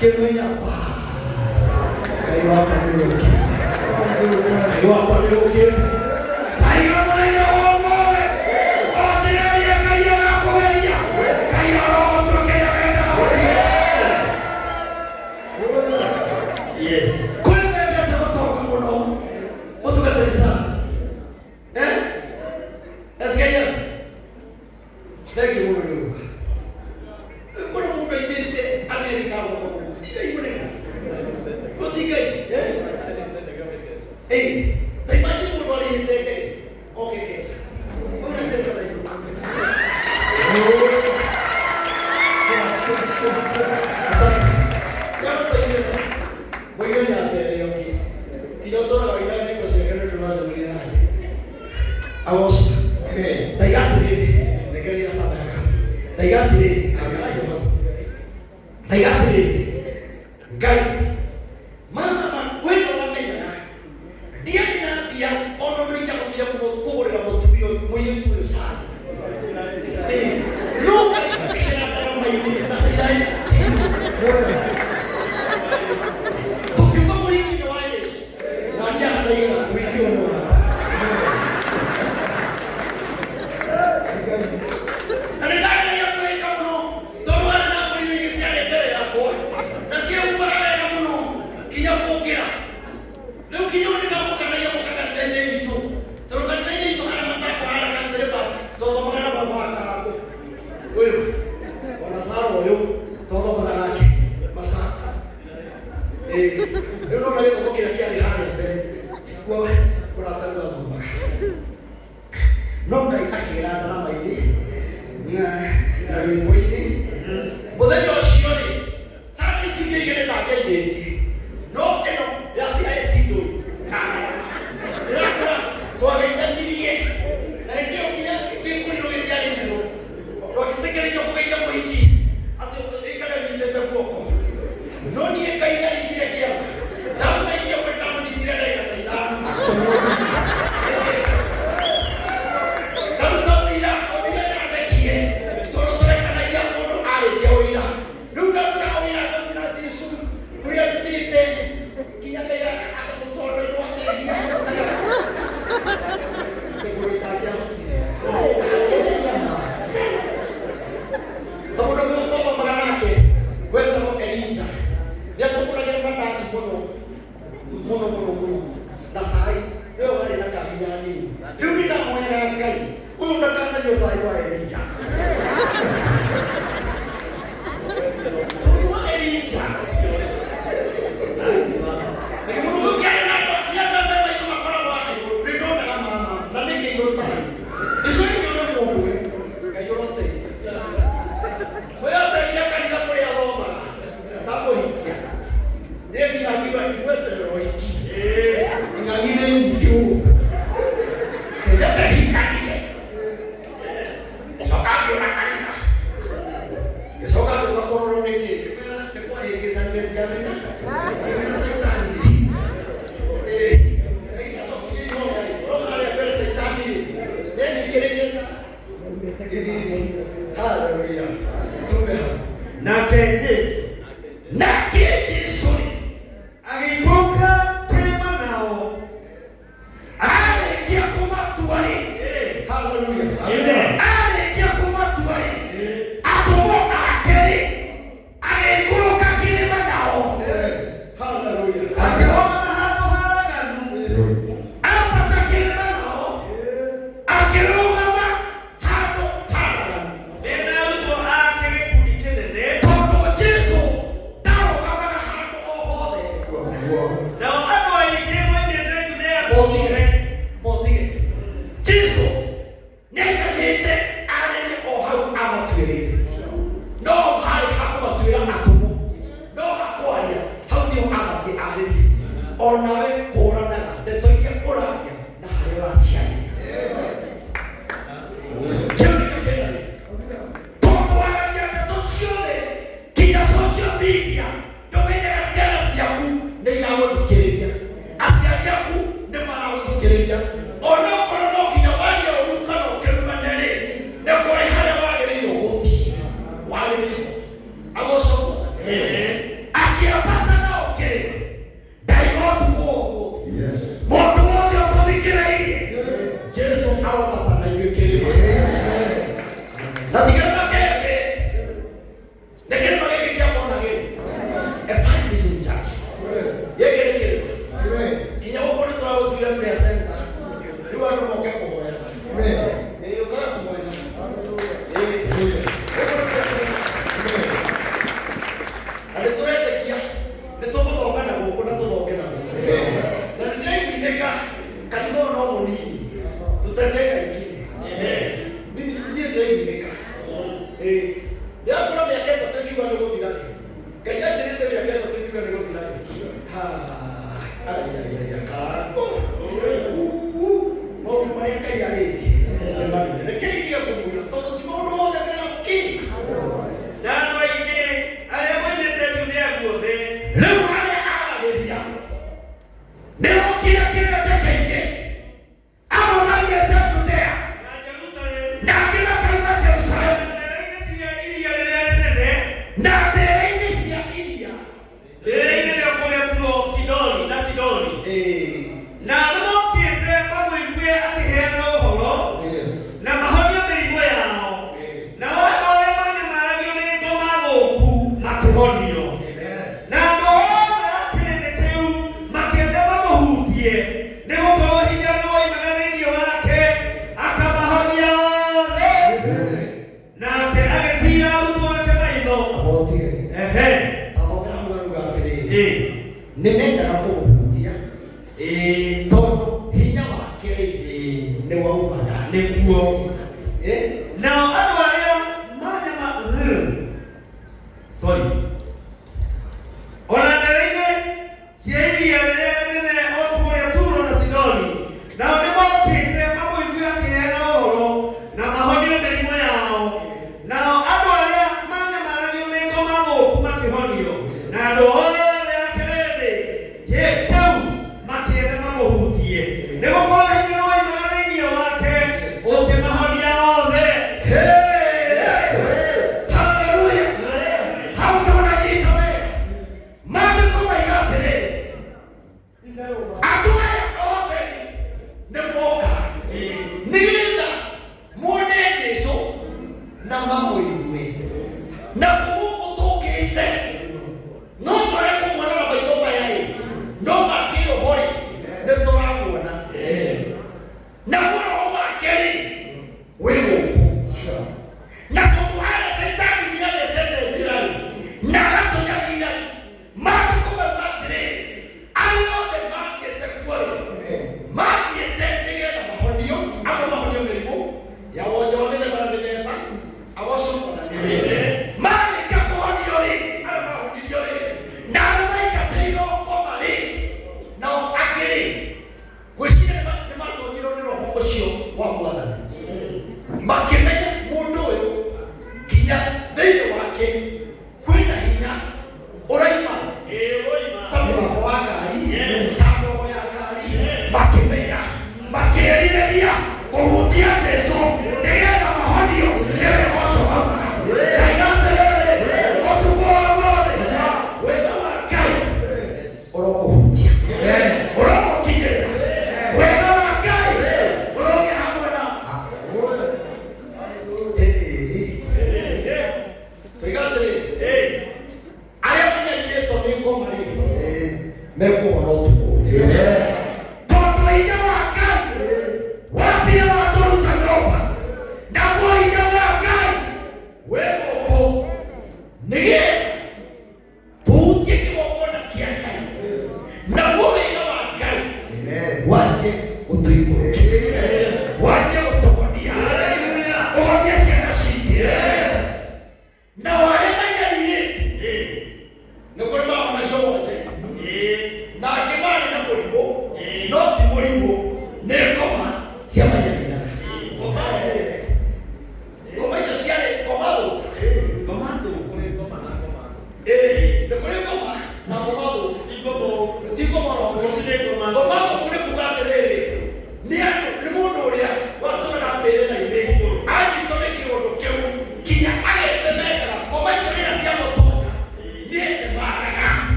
Que venha paz. Akiapata nao kile na ndere-inĩ cia iria, ndere-inĩ nĩ kũrĩa Sidoni na Sidoni. Na nĩmokĩte mamũigue akĩheana ũhoro na mahonia mĩrimũ yao, nao andũ arĩa manyamaragio nĩ ngoma thũku makĩhonio, na andũ othe a kĩrĩndĩ kĩu makĩenda mamũhutie, nĩgũkorwo hinya nĩwoimaga thĩinĩ wake akamahonia othe. Nake agĩtiira arutwo ake maitho. nĩ mendaga kũmũhutia tondũ hinya wake nĩ waumaga nĩguo. Nao andũ arĩa ona ndere-inĩ cia iria rĩrĩa rĩnene o kũrĩa Turo na Sidoni, nao nĩmokĩte mamũigue akĩheana ũhoro na mahonie mĩrimũ yao, nao andũ arĩa manyamaragio nĩ ngoma thũku makĩhonio, na andũ othe a kĩrĩndĩ kĩu makĩenda mamũhutie, nĩgũkorwo hinya nĩwoimaga thĩinĩ wake ũkĩmahonia othe.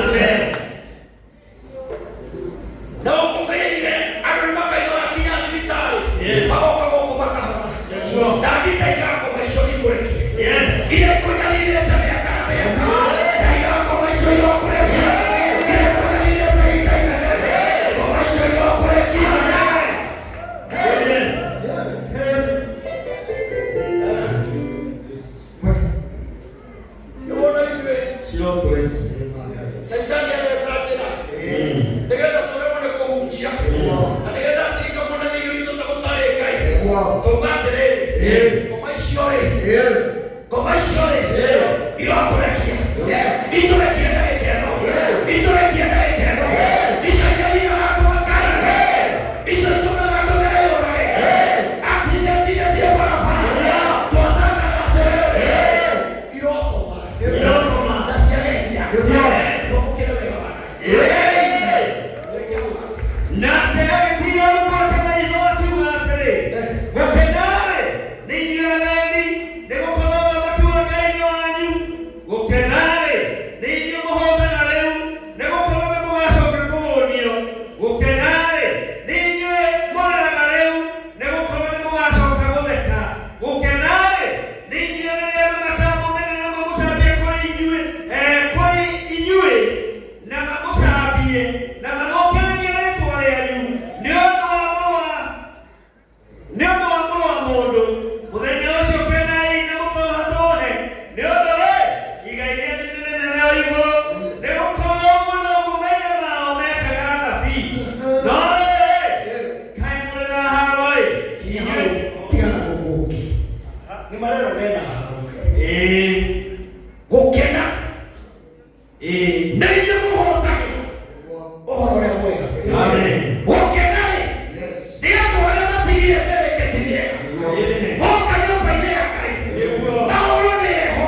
Amen. Na ukungaire andũ nĩmakaigua akinya thibitarĩ. Yes. Magoka gũkũ makahona. Yes, Lord. Na ndita igako maico ikũrekie. Yes. Ile ĩkũnyarire ta mĩaka na mĩaka. Na igako maico irokurekie. Ile ĩkũnyarire ta ihinda inene. Maico irokurekie. Yes. Nĩwona ithuĩ Sio tu. Saitani athecangĩra nĩgetha tũremwo nĩ kũhunjia na nĩgetha ciĩkamwo na thĩinĩ witũ ta gũtarĩ Ngai. Tauga atĩrĩrĩ, ngoma icio rĩ irotũrekia. Itũrekie na gĩkeno. Itũrekie na gĩkeno. Icoiganĩraga andũ a Ngai. Icio itũmaga andũ meyũrage. Accident iria ciĩ barabara. Twatangaga atĩrĩrĩ, irotũma na ciage hinya. Twamũkĩre wega wa Ngai. Na tega mũbote na igoti wapere. Gũkenawe nĩ inyuĩ ageni nĩ gũkorwo ũthamaki wa Ngai nĩ wanyu. Gũkenawe nĩ inyuĩ mũhotaga rĩu nĩ gũkorwo nĩ mũgacoka kũhũnio. Gũkenawe nĩ inyuĩ mũreraga rĩu nĩ gũkorwo nĩ mũgacoka gũtheka. Gũkenawe nĩ inyuĩ rĩrĩa makamũmena na mamũcambie kũrĩ inyuĩ na mamũcambie na mathũkĩrĩrie rĩĩtwa rĩanyu nĩ ũndũ wa Mũrũ wa Mũndũ. Mũthenya ũcio kenai na mũtũhatũhe nĩ ũndũ igai rĩanyu nĩ rĩnene o igũrũ. Nĩ gũkorwo ũguo noguo maithe mao mekaga anabii. No rĩrĩ kaĩ mũrĩ na haro Tigana gũkũki. Nĩ marero mena haro. ĩĩ Gũkena ĩĩ na inyuĩ mũhotagĩrwo ũhoro ũrĩa mwega. Amen. Gũkena nĩ andũ arĩa matigire mĩrĩngĩti mĩega. Moka nyũmba-inĩ ya Ngai na ũrũ nĩ eho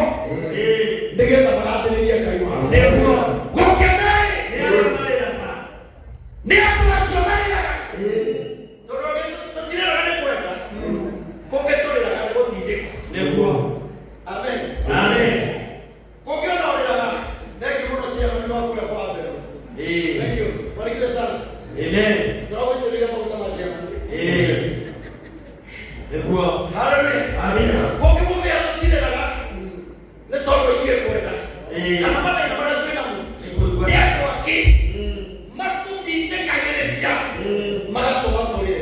nĩgetha magathĩrĩrie Ngai wao. Gũkena nĩ andũ acio marĩraga. Tondũ tũtirĩraga nĩ kwenda. Kũngĩ tũrĩraga nĩ gũtindĩkwo. Amen. Kũngĩ ona ũrĩraga. Thank you mũno chairman nĩ wakũra kwa mbere. Thank you. Barikiwe sana. Tũragũitĩrĩria maguta ma chairman. Hallelujah. Kũngĩ mũmĩa tũtirĩraga nĩ tondũ inyuĩ kwenda. Kana mathĩna marĩa twĩ namo. Nĩ andũ angĩ matũtindĩkagĩrĩria magatũma tũrĩre.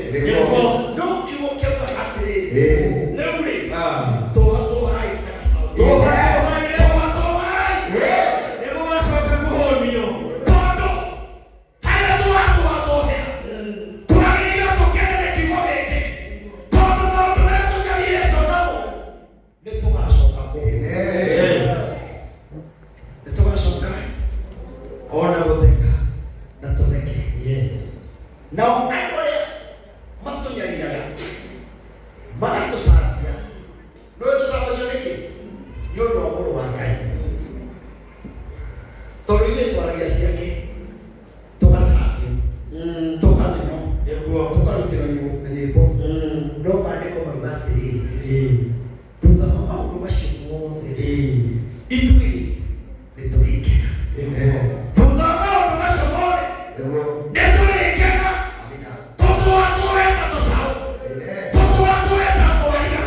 No kiugo kĩauga atĩrĩrĩ. Rĩu rĩ tũhatũhai ta gacaũ. Tũhatũhai. nĩ mũgacoka kũhũnio. Tondũ harĩa tũhatũhatũhe twagĩrĩirwo tũkenere kiugo gĩkĩ. Tondũ maũndũ marĩa tũnyariirĩtwo namo nĩ tũgacoka nĩ tũgacoka Ona gũtheka. na tũtheke. Yes. Nao andũ arĩa matũnyariraga magatũcambia nĩwe tũcambagio nĩkĩ? Nĩ ũndũ wa Mũrũ wa Ngai. Tondũ ithuĩ twaragia ciake tũgacambio tũkameno tũkarutĩrwo nyĩmbo. No maandĩko mauga atĩrĩrĩ, thutha wa maũndũ macio mothe ithuĩ nĩ tũrĩkena. Thutha wa maũndũ macio mothe nĩ tũrĩkena. Tũtũhatũhe ta tũcaũ. Tũtũhatũhe ta thwariga.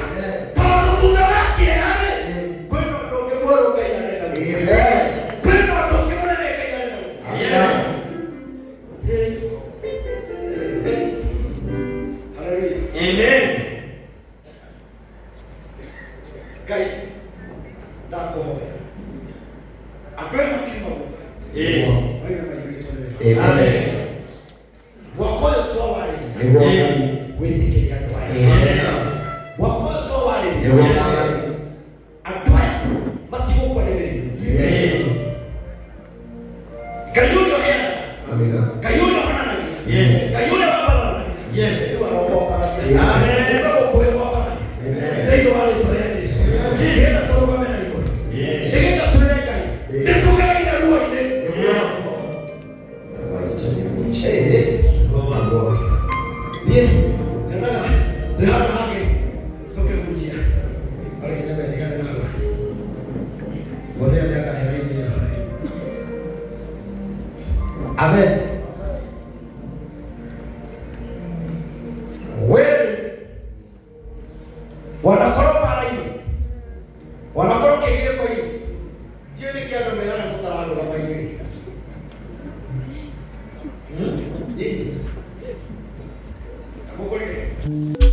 Tondũ thutha wa kĩeha rĩ, kwĩna ũndũ ũngĩ mwerũ Ngai arenda gwĩka. Kwĩna ũndũ ũngĩ mũnene Ngai arenda gwĩka. Hallelujah. Amen. Ngai ndakũhoya andũ aya makiuma gũka maiga maigĩrĩtwo nĩ Amen. mwaka ũyũ twawarĩte wĩtĩkĩria andũ aya. Mwaka ũyũ twawarĩte andũ aya matigũkua nĩ mĩrimũ. Ngai ũrĩa ũheanaga. Ngai ũrĩa ũhonanagia. Ngai ũrĩa wambathanagia. Rĩu arombokanagia. Amen. Gũkũrĩ mwakanagia. Thĩinĩ wa rĩĩtwa rĩa Jesũ. Nĩgetha tũrũgame na igũrũ. Nĩgetha twĩre Ngai nĩtũgereire ruo-inĩ. Niĩ nyendaga twĩ handũ hangĩ tũkĩhunjia. Arĩkinya mendigane nawe. Mũthenya nĩakahera iria. Amen. Wewe wanakoropa raini. Wanakoropa kile kwa hiyo. Jeni kiado meana kutarado na maini. Hii. Kukulike.